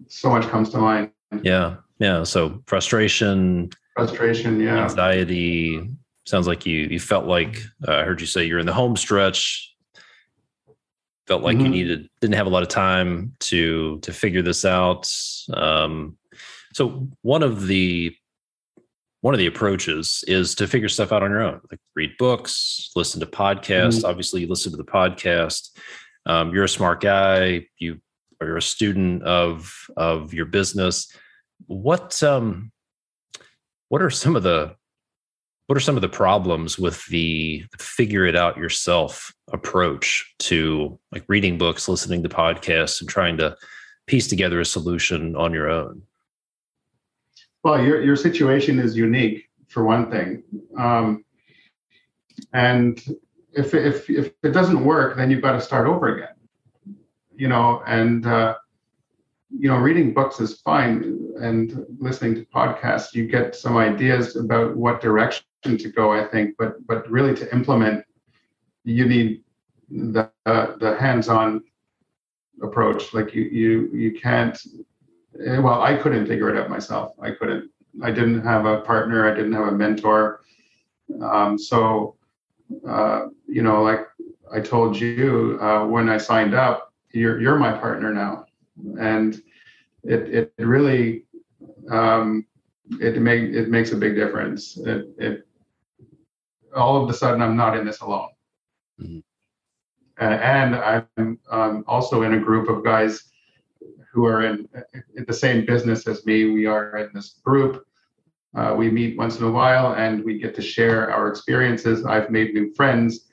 so much comes to mind. Yeah. Yeah. So frustration, Yeah. anxiety. Sounds like you felt like I heard you say you're in the home stretch. Felt like you Mm-hmm. didn't have a lot of time to figure this out. So one of the approaches is to figure stuff out on your own, like read books, listen to podcasts. Mm-hmm. Obviously, you listen to the podcast. You're a smart guy. You're a student of your business. What are some of the problems with the figure it out yourself approach to like reading books, listening to podcasts, and trying to piece together a solution on your own? Well, your situation is unique for one thing, and if it doesn't work, then you've got to start over again. And reading books is fine, and listening to podcasts, you get some ideas about what direction to go, I think, but really to implement, you need the hands-on approach. Like you can't. Well, I couldn't figure it out myself. I couldn't. I didn't have a partner. I didn't have a mentor. Like I told you when I signed up, you're my partner now, and it really it makes a big difference. It all of a sudden I'm not in this alone, mm-hmm. And I'm also in a group of guys who are in the same business as me. We are in this group. We meet once in a while and we get to share our experiences. I've made new friends.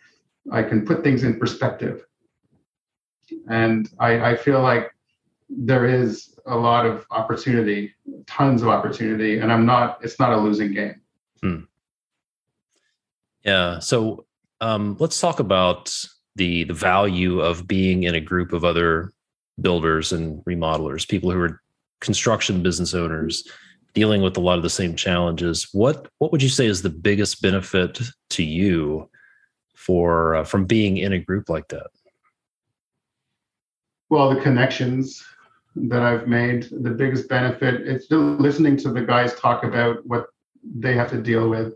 I can put things in perspective. And I feel like there is a lot of opportunity, tons of opportunity, and it's not a losing game. Yeah. So let's talk about the value of being in a group of other builders and remodelers, people who are construction business owners dealing with a lot of the same challenges. What would you say is the biggest benefit to you from being in a group like that? Well, the connections that I've made, the biggest benefit, it's listening to the guys talk about what they have to deal with.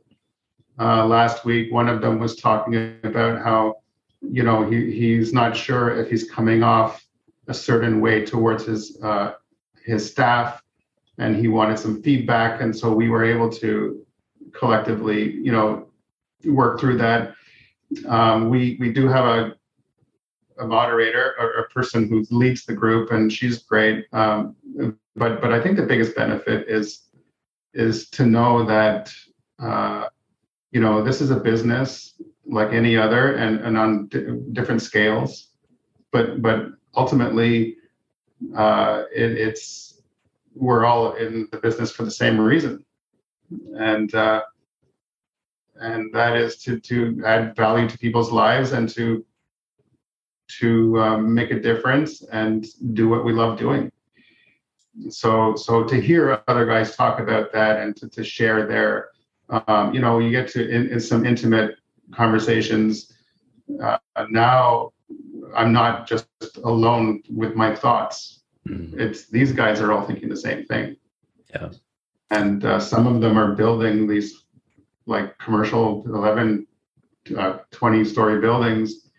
Last week, one of them was talking about how, he's not sure if he's coming off a certain way towards his staff, and he wanted some feedback. And so we were able to collectively, work through that. We do have a moderator or a person who leads the group, and she's great. But I think the biggest benefit is to know that this is a business like any other, and on different scales. But ultimately, we're all in the business for the same reason, and that is to add value to people's lives and to make a difference and do what we love doing. So to hear other guys talk about that and to share their, you get to in some intimate conversations. Now I'm not just alone with my thoughts. Mm-hmm. It's these guys are all thinking the same thing. Yeah. And some of them are building these like commercial 11, 20-story buildings,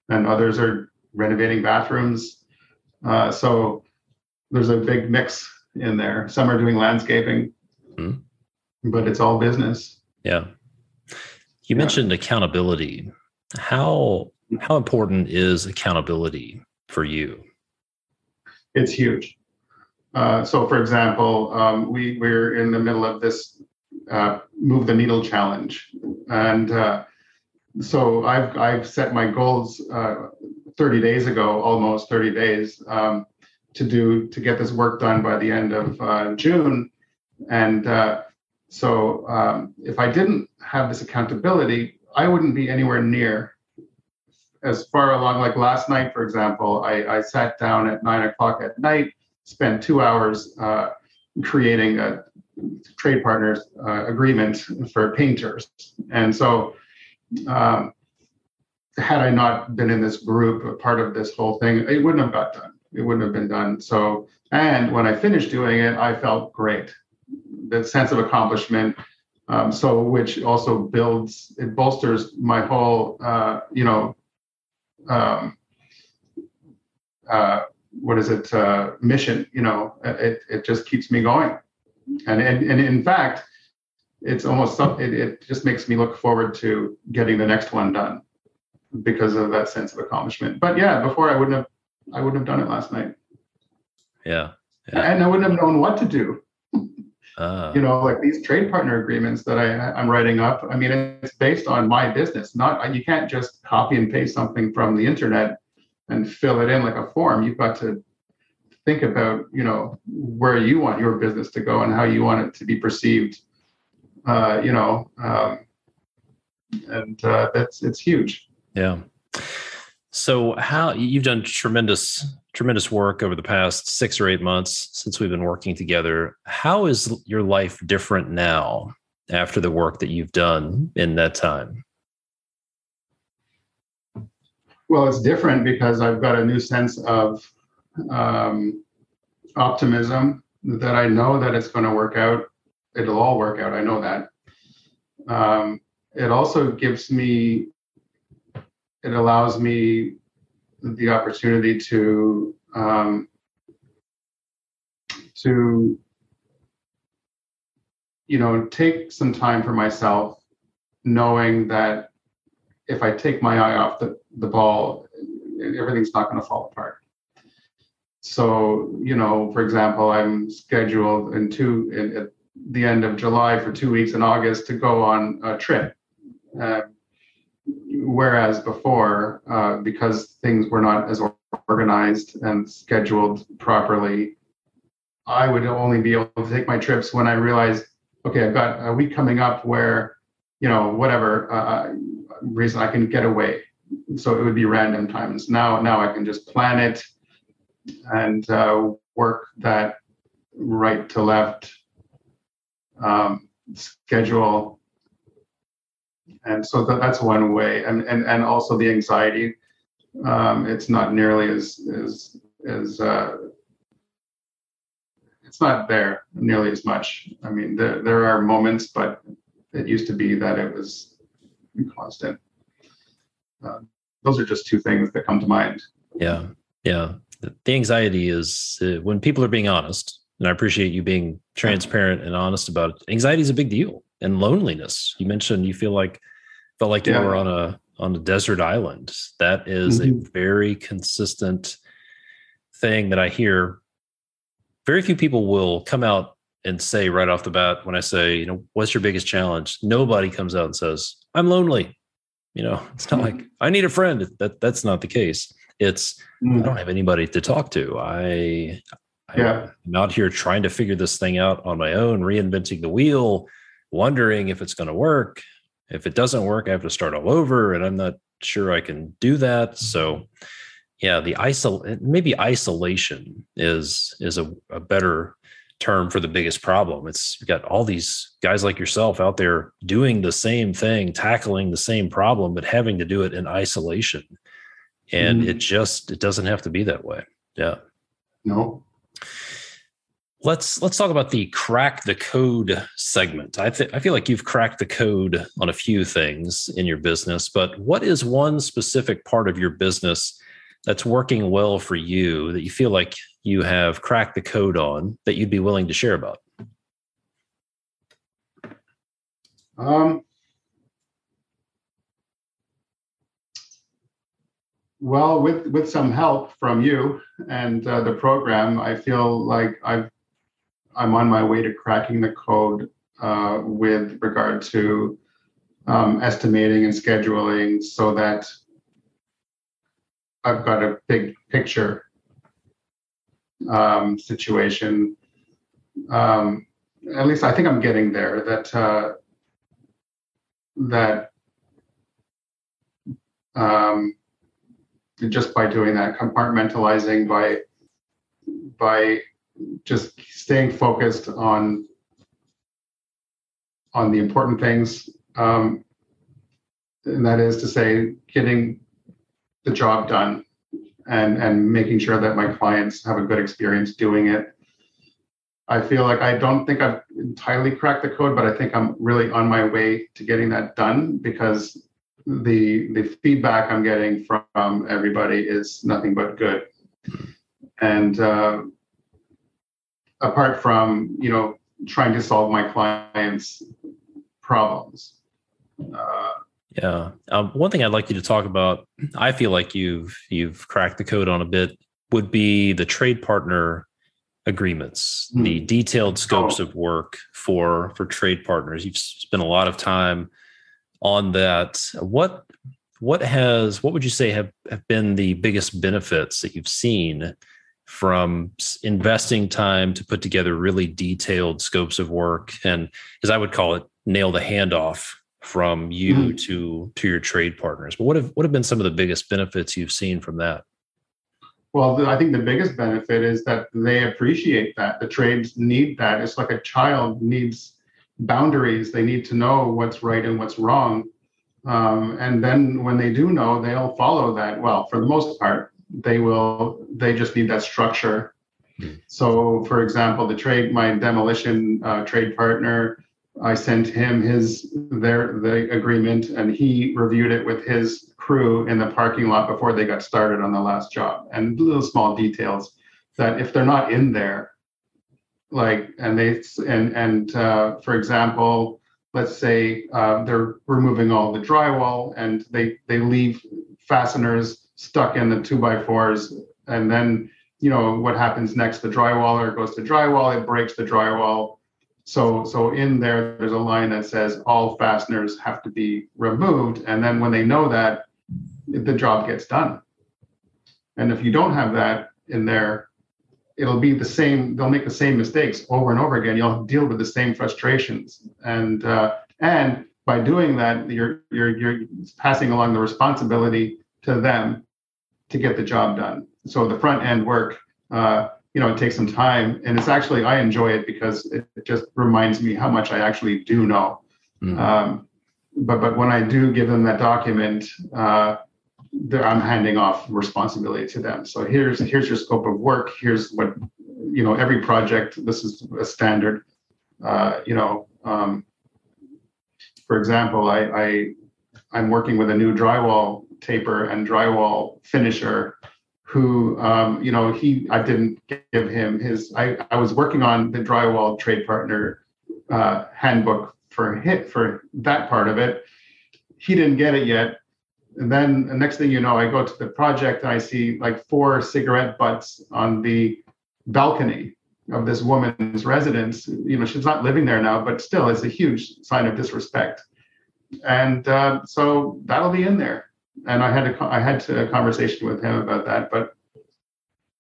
and others are renovating bathrooms. So there's a big mix in there. Some are doing landscaping, but it's all business. Yeah. You mentioned accountability. How important is accountability for you? It's huge. So, for example, we're in the middle of this Move the Needle challenge, and so I've set my goals 30 days ago, almost 30 days, to get this work done by the end of June, and so if I didn't have this accountability, I wouldn't be anywhere near as far along. Like last night, for example, I sat down at 9:00 at night, spent 2 hours creating a trade partners agreement for painters. And so had I not been in this group, a part of this whole thing, it wouldn't have got done. It wouldn't have been done. So, and when I finished doing it, I felt great. the sense of accomplishment. So which also bolsters my whole, mission. It just keeps me going. And in fact, it's almost something, it just makes me look forward to getting the next one done because of that sense of accomplishment. But yeah, before I wouldn't have done it last night. Yeah. And I wouldn't have known what to do. Like these trade partner agreements that I'm writing up. I mean, it's based on my business. You can't just copy and paste something from the internet and fill it in like a form. You've got to think about, where you want your business to go and how you want it to be perceived. It's huge. Yeah. So how you've done tremendous work over the past 6 or 8 months since we've been working together. How is your life different now after the work that you've done in that time? Well, it's different because I've got a new sense of optimism that I know that it's going to work out. It'll all work out. I know that. It also it allows me the opportunity to take some time for myself, knowing that if I take my eye off the ball, everything's not going to fall apart. So, for example, I'm scheduled at the end of July for 2 weeks in August to go on a trip. Whereas before, because things were not as organized and scheduled properly, I would only be able to take my trips when I realized, okay, I've got a week coming up where, whatever reason I can get away. So it would be random times. Now I can just plan it and work that right to left schedule. And so that's one way, and also the anxiety. It's not nearly as it's not there nearly as much. I mean, there are moments, but it used to be that it was constant. Those are just two things that come to mind. Yeah. The anxiety is when people are being honest, and I appreciate you being transparent and honest about it. Anxiety is a big deal, and loneliness. You mentioned you felt like you were on a desert island. That is a very consistent thing that I hear. Very few people will come out and say right off the bat, when I say, what's your biggest challenge? Nobody comes out and says, I'm lonely. It's not like I need a friend. That's not the case. It's I don't have anybody to talk to. I'm out here trying to figure this thing out on my own, reinventing the wheel, wondering if it's going to work. If it doesn't work, I have to start all over, and I'm not sure I can do that. So, yeah, maybe isolation is a better term for the biggest problem. You've got all these guys like yourself out there doing the same thing, tackling the same problem, but having to do it in isolation. And it doesn't have to be that way. Yeah. No. Let's talk about the crack the code segment. I feel like you've cracked the code on a few things in your business, but what is one specific part of your business that's working well for you that you feel like you have cracked the code on that you'd be willing to share about? Well, with some help from you and the program, I feel like I'm on my way to cracking the code with regard to estimating and scheduling, so that I've got a big picture situation. At least I think I'm getting there. That just by doing that, compartmentalizing, by just staying focused on the important things, and that is to say, getting the job done and making sure that my clients have a good experience doing it. I feel like I don't think I've entirely cracked the code, but I think I'm really on my way to getting that done, because the feedback I'm getting from everybody is nothing but good. And apart from, trying to solve my clients' problems. One thing I'd like you to talk about, I feel like you've cracked the code on a bit, would be the trade partner agreements, the detailed scopes of work for trade partners. You've spent a lot of time on that. What would you say have been the biggest benefits that you've seen from investing time to put together really detailed scopes of work, and, as I would call it, nail the handoff from you to your trade partners? But what have been some of the biggest benefits you've seen from that? Well, I think the biggest benefit is that they appreciate that. The trades need that. It's like a child needs boundaries. They need to know what's right and what's wrong. And then when they do know, they'll follow that. Well, for the most part, they just need that structure. So, for example, my demolition trade partner, I sent him the agreement, and he reviewed it with his crew in the parking lot before they got started on the last job. And little small details that if they're not in there, for example, let's say they're removing all the drywall and they leave fasteners stuck in the 2x4s, and then what happens next? The drywaller goes to drywall, it breaks the drywall. So in there's a line that says all fasteners have to be removed. And then when they know that, the job gets done. And if you don't have that in there, it'll be the same. They'll make the same mistakes over and over again. You'll deal with the same frustrations. And by doing that, you're passing along the responsibility to them to get the job done. So the front end work, it takes some time, and it's actually, I enjoy it because it just reminds me how much I actually do know. But when I do give them that document, I'm handing off responsibility to them. So here's your scope of work. Here's what, every project, this is a standard. For example, I'm working with a new drywall taper and drywall finisher who, I didn't give him I was working on the drywall trade partner handbook for that part of it. He didn't get it yet. And then the next thing you know, I go to the project and I see like 4 cigarette butts on the balcony of this woman's residence. She's not living there now, but still it's a huge sign of disrespect. And so that'll be in there. And I had a conversation with him about that, but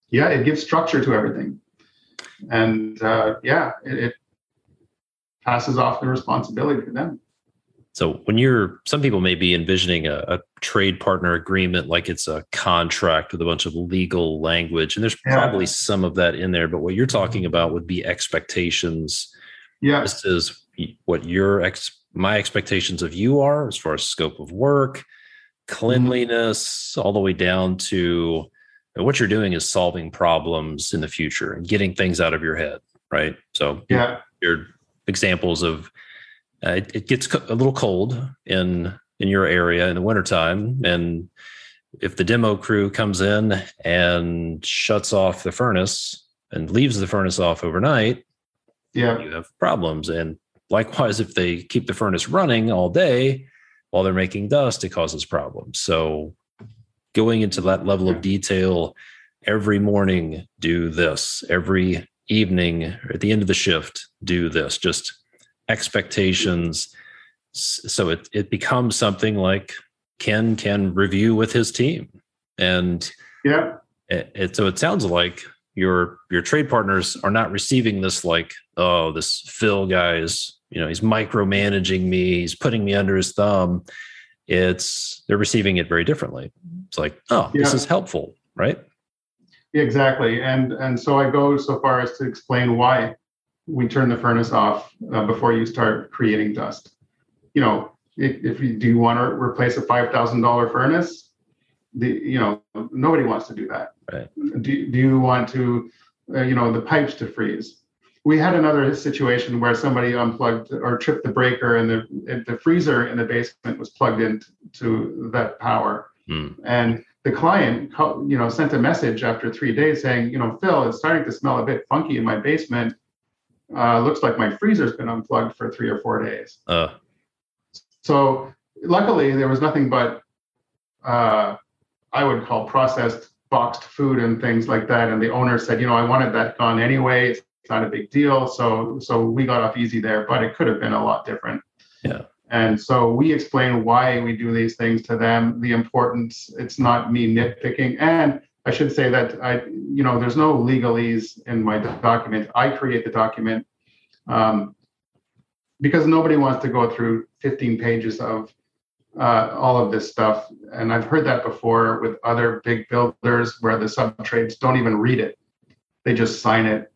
yeah, it gives structure to everything. And it passes off the responsibility to them. So some people may be envisioning a trade partner agreement like it's a contract with a bunch of legal language, and there's probably some of that in there, but what you're talking about would be expectations. Yeah. This is what my expectations of you are as far as scope of work, cleanliness, all the way down to what you're doing is solving problems in the future and getting things out of your head, right? So your examples of it gets a little cold in your area in the wintertime, and if the demo crew comes in and shuts off the furnace and leaves the furnace off overnight, you have problems. And likewise, if they keep the furnace running all day while they're making dust, it causes problems. So going into that level of detail, every morning, do this. Every evening, or at the end of the shift, do this. Just expectations. So it becomes something like Ken can review with his team. And so it sounds like your trade partners are not receiving this like, oh, this Phil guy is, he's micromanaging me, he's putting me under his thumb. They're receiving it very differently. It's like, oh, this is helpful, right? Exactly. And so I go so far as to explain why we turn the furnace off before you start creating dust. If you do want to replace a $5,000 furnace, nobody wants to do that. Right. Do you want to, the pipes to freeze? we had another situation where somebody unplugged or tripped the breaker, and the freezer in the basement was plugged into that power. And the client, sent a message after 3 days saying, Phil, it's starting to smell a bit funky in my basement. Looks like my freezer's been unplugged for 3 or 4 days. So luckily, there was nothing but I would call processed boxed food and things like that. And the owner said, I wanted that gone anyway. It's not a big deal. So we got off easy there, but it could have been a lot different. Yeah. And so we explain why we do these things to them, the importance. It's not me nitpicking. And I should say that there's no legalese in my document. I create the document because nobody wants to go through 15 pages of all of this stuff. And I've heard that before with other big builders where the sub-trades don't even read it. They just sign it.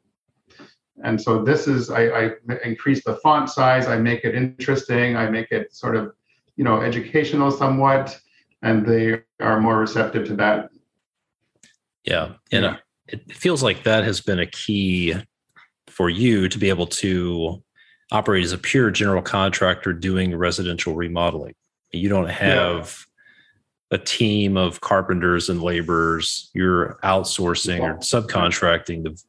And so this is, I increase the font size, I make it interesting, I make it sort of, educational somewhat, and they are more receptive to that. Yeah. And it feels like that has been a key for you to be able to operate as a pure general contractor doing residential remodeling. You don't have a team of carpenters and laborers. You're outsourcing or subcontracting the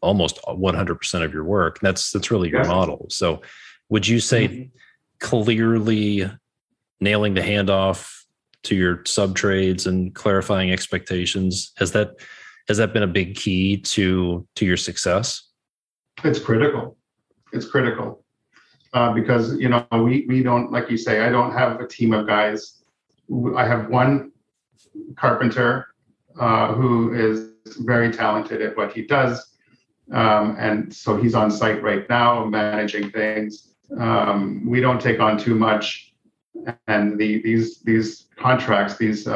almost 100% of your work. That's really your model. So would you say clearly nailing the handoff to your sub trades and clarifying expectations, has that been a big key to your success? It's critical. It's critical because, we don't, like you say, I don't have a team of guys. I have one carpenter who is very talented at what he does. And so he's on site right now managing things. We don't take on too much. And these contracts, these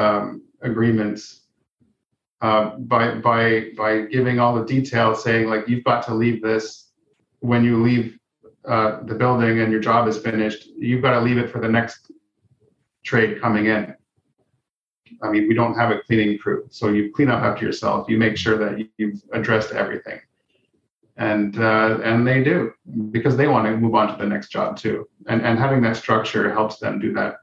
agreements, by giving all the details, saying like, you've got to leave this when you leave the building and your job is finished, you've got to leave it for the next trade coming in. I mean, we don't have a cleaning crew. So you clean up after yourself. You make sure that you've addressed everything. And they do, because they want to move on to the next job too. And having that structure helps them do that.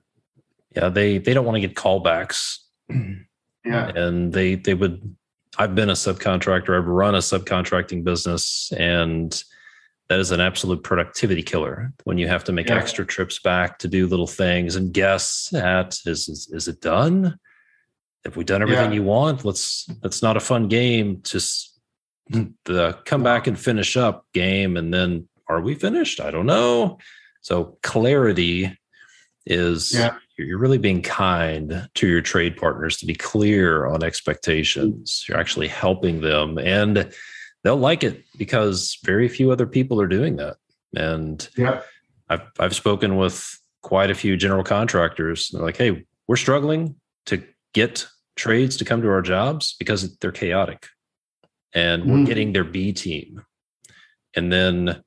Yeah, they don't want to get callbacks. Yeah. And they would, I've been a subcontractor, I've run a subcontracting business, and that is an absolute productivity killer when you have to make extra trips back to do little things and guess at, is it done? Have we done everything you want? That's not a fun game. Just the come back and finish up game. And then are we finished? I don't know. So clarity is you're really being kind to your trade partners to be clear on expectations. You're actually helping them, and they'll like it because very few other people are doing that. And I've spoken with quite a few general contractors. They're like, hey, we're struggling to get trades to come to our jobs because they're chaotic, and we're getting their B team, and then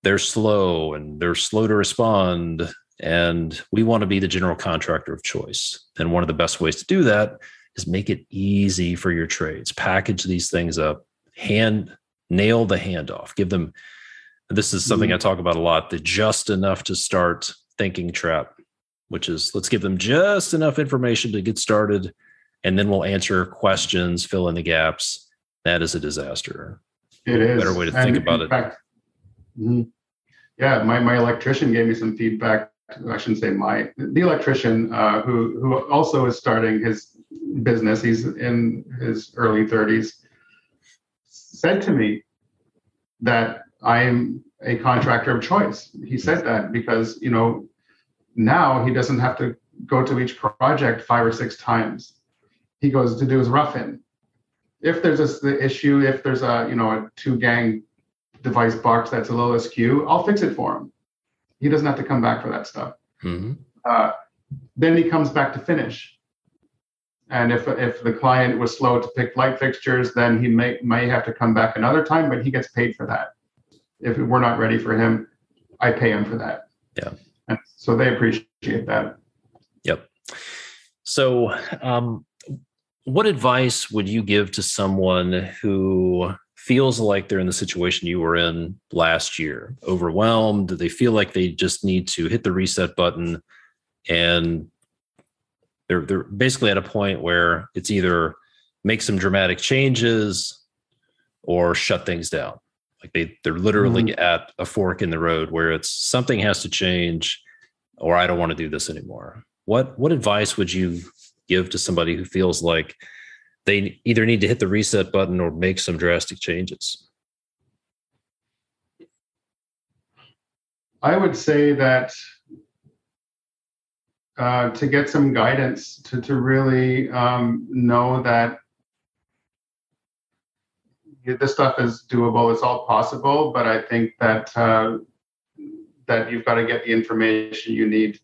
they're slow to respond. And we want to be the general contractor of choice. And one of the best ways to do that is make it easy for your trades. Package these things up, nail the handoff, give them, this is something I talk about a lot, the just enough to start thinking trap, which is let's give them just enough information to get started, and then we'll answer questions, fill in the gaps. That is a disaster. It is. Better way to think about it. Fact, my electrician gave me some feedback. I shouldn't say the electrician who also is starting his business. He's in his early 30s. Said to me that I am a contractor of choice. He said that because, now he doesn't have to go to each project 5 or 6 times. He goes to do his rough-in. If there's the issue, if there's a 2-gang device box that's a little askew, I'll fix it for him. He doesn't have to come back for that stuff. Then he comes back to finish. And if the client was slow to pick light fixtures, then he may have to come back another time, but he gets paid for that. If we're not ready for him, I pay him for that. Yeah. And so they appreciate that. Yep. So what advice would you give to someone who feels like they're in the situation you were in last year, overwhelmed? Do they feel like they just need to hit the reset button, and they're basically at a point where it's either make some dramatic changes or shut things down? Like they're literally at a fork in the road where it's something has to change, or I don't want to do this anymore. What advice would you give to somebody who feels like they either need to hit the reset button or make some drastic changes? I would say that to get some guidance, to really know that this stuff is doable, it's all possible, but I think that that you've got to get the information you need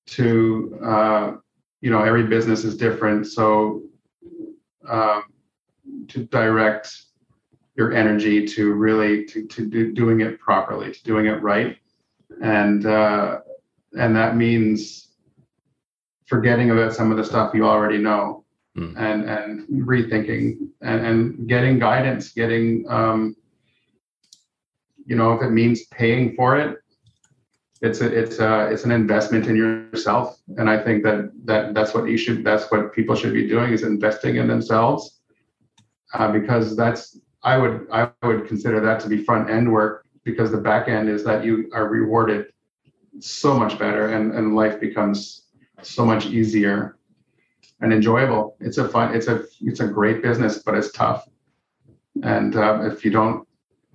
to, every business is different. So to direct your energy to really doing it properly, to doing it right. And that means forgetting about some of the stuff you already know, and rethinking and getting guidance, getting, if it means paying for it, it's an investment in yourself. And I think that's what people should be doing, is investing in themselves, because I would consider that to be front end work, because the back end is that you are rewarded so much better, and life becomes so much easier and enjoyable. It's a great business, but it's tough. And if you don't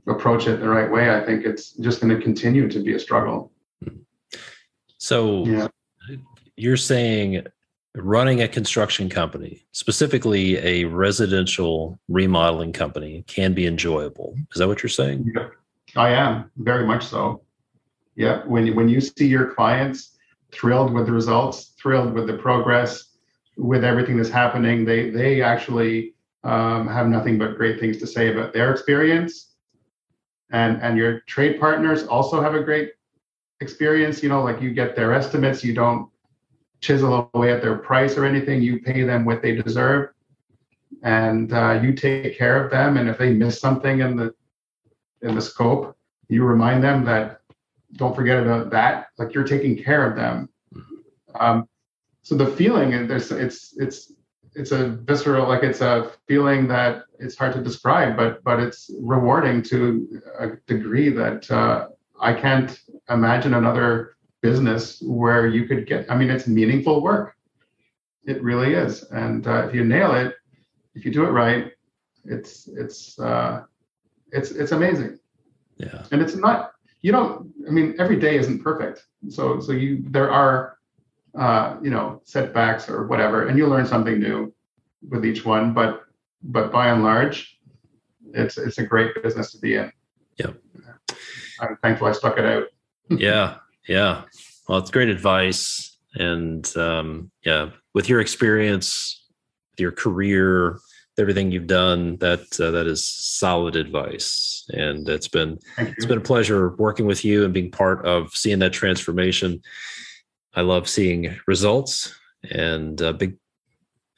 approach it the right way, I think it's just going to continue to be a struggle. So you're saying running a construction company, specifically a residential remodeling company, can be enjoyable. Is that what you're saying? Yeah, I am, very much so. Yeah, when you see your clients thrilled with the results, thrilled with the progress, with everything that's happening, they actually have nothing but great things to say about their experience. And your trade partners also have a great experience. Like, you get their estimates, you don't chisel away at their price or anything, you pay them what they deserve, and you take care of them. And if they miss something in the scope, you remind them that, don't forget about that, like, you're taking care of them. So the feeling, it's a visceral, like, it's a feeling that it's hard to describe, but it's rewarding to a degree that I can't imagine another business where you could get. I mean, it's meaningful work. It really is. And if you nail it, if you do it right, it's amazing. Yeah. And it's not, every day isn't perfect. So there are, setbacks or whatever, and you learn something new with each one. But by and large, it's a great business to be in. Yeah. I'm thankful I stuck it out. Yeah. Well, it's great advice. And with your experience, your career, everything you've done, that is solid advice. And it's been a pleasure working with you and being part of seeing that transformation. I love seeing results, and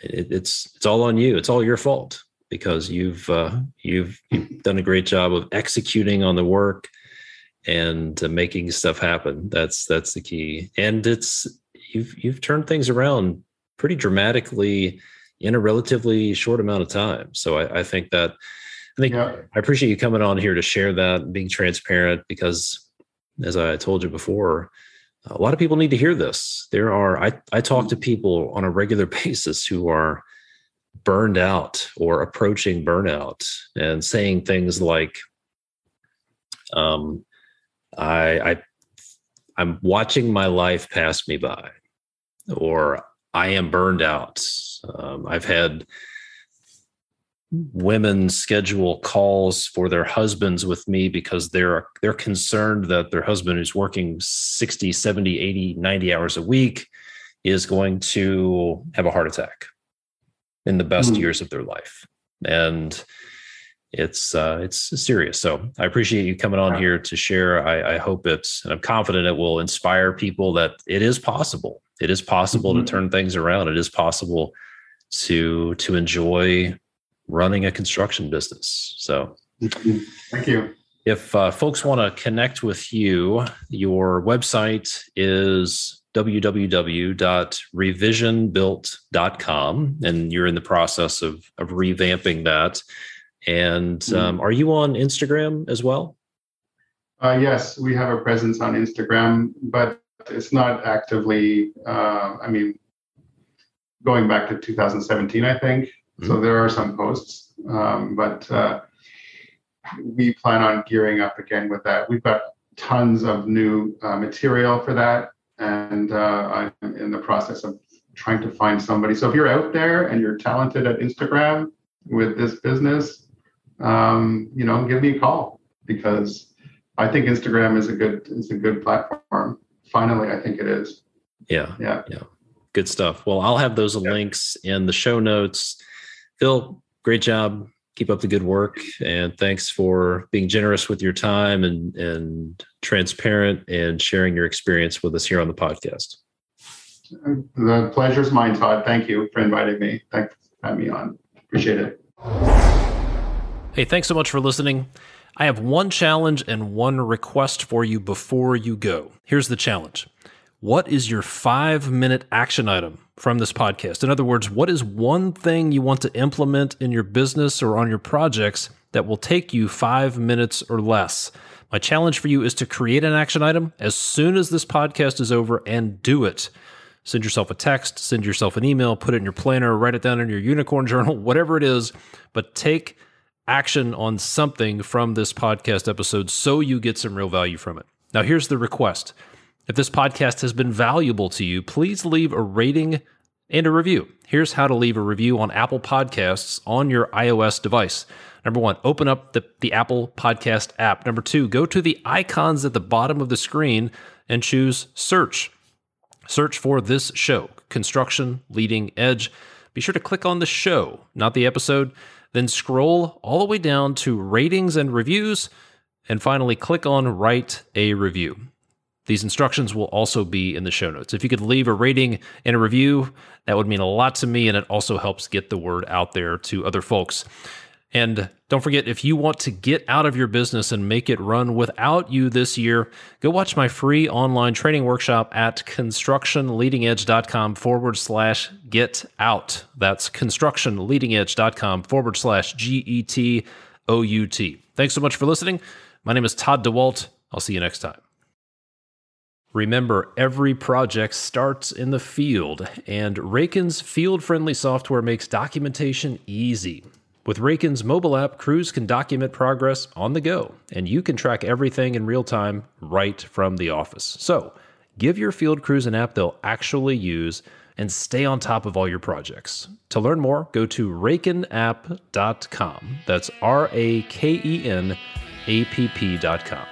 it's all on you. It's all your fault, because you've done a great job of executing on the work and making stuff happen. That's the key. And you've turned things around pretty dramatically in a relatively short amount of time. So I appreciate you coming on here to share that and being transparent, because, as I told you before, a lot of people need to hear this. I talk to people on a regular basis who are burned out or approaching burnout, and saying things like, I'm watching my life pass me by, or I am burned out. I've had women schedule calls for their husbands with me because they're concerned that their husband, who's working 60, 70, 80, 90 hours a week, is going to have a heart attack in the best years of their life. And it's serious. So I appreciate you coming on here to share. I hope and I'm confident it will inspire people that it is possible. It is possible to turn things around. It is possible to enjoy running a construction business. So thank you. If folks want to connect with you, your website is www.revisionbuilt.com, and you're in the process of revamping that. And are you on Instagram as well? Yes, we have a presence on Instagram, but it's not actively, going back to 2017, I think. Mm-hmm. So there are some posts, but we plan on gearing up again with that. We've got tons of new material for that. And I'm in the process of trying to find somebody. So if you're out there and you're talented at Instagram with this business, give me a call, because I think Instagram is a good platform. Finally, I think it is. Yeah. Good stuff. Well, I'll have those links in the show notes. Phil, great job. Keep up the good work. And thanks for being generous with your time and transparent and sharing your experience with us here on the podcast. The pleasure's mine, Todd. Thank you for inviting me. Thanks for having me on. Appreciate it. Hey, thanks so much for listening. I have one challenge and one request for you before you go. Here's the challenge. What is your 5-minute action item from this podcast? In other words, what is one thing you want to implement in your business or on your projects that will take you 5 minutes or less? My challenge for you is to create an action item as soon as this podcast is over and do it. Send yourself a text, send yourself an email, put it in your planner, write it down in your unicorn journal, whatever it is, but take action on something from this podcast episode so you get some real value from it. Now, here's the request. If this podcast has been valuable to you, please leave a rating and a review. Here's how to leave a review on Apple Podcasts on your iOS device. Number 1, open up the Apple Podcast app. Number 2, go to the icons at the bottom of the screen and choose search. Search for this show, Construction Leading Edge. Be sure to click on the show, not the episode. Then scroll all the way down to ratings and reviews, and finally click on write a review. These instructions will also be in the show notes. If you could leave a rating and a review, that would mean a lot to me, and it also helps get the word out there to other folks. And don't forget, if you want to get out of your business and make it run without you this year, go watch my free online training workshop at constructionleadingedge.com/get out. That's constructionleadingedge.com/GETOUT. Thanks so much for listening. My name is Todd DeWalt. I'll see you next time. Remember, every project starts in the field, and Raken's field-friendly software makes documentation easy. With Raken's mobile app, crews can document progress on the go, and you can track everything in real time right from the office. So, give your field crews an app they'll actually use and stay on top of all your projects. To learn more, go to rakenapp.com. That's RAKENAPP.com.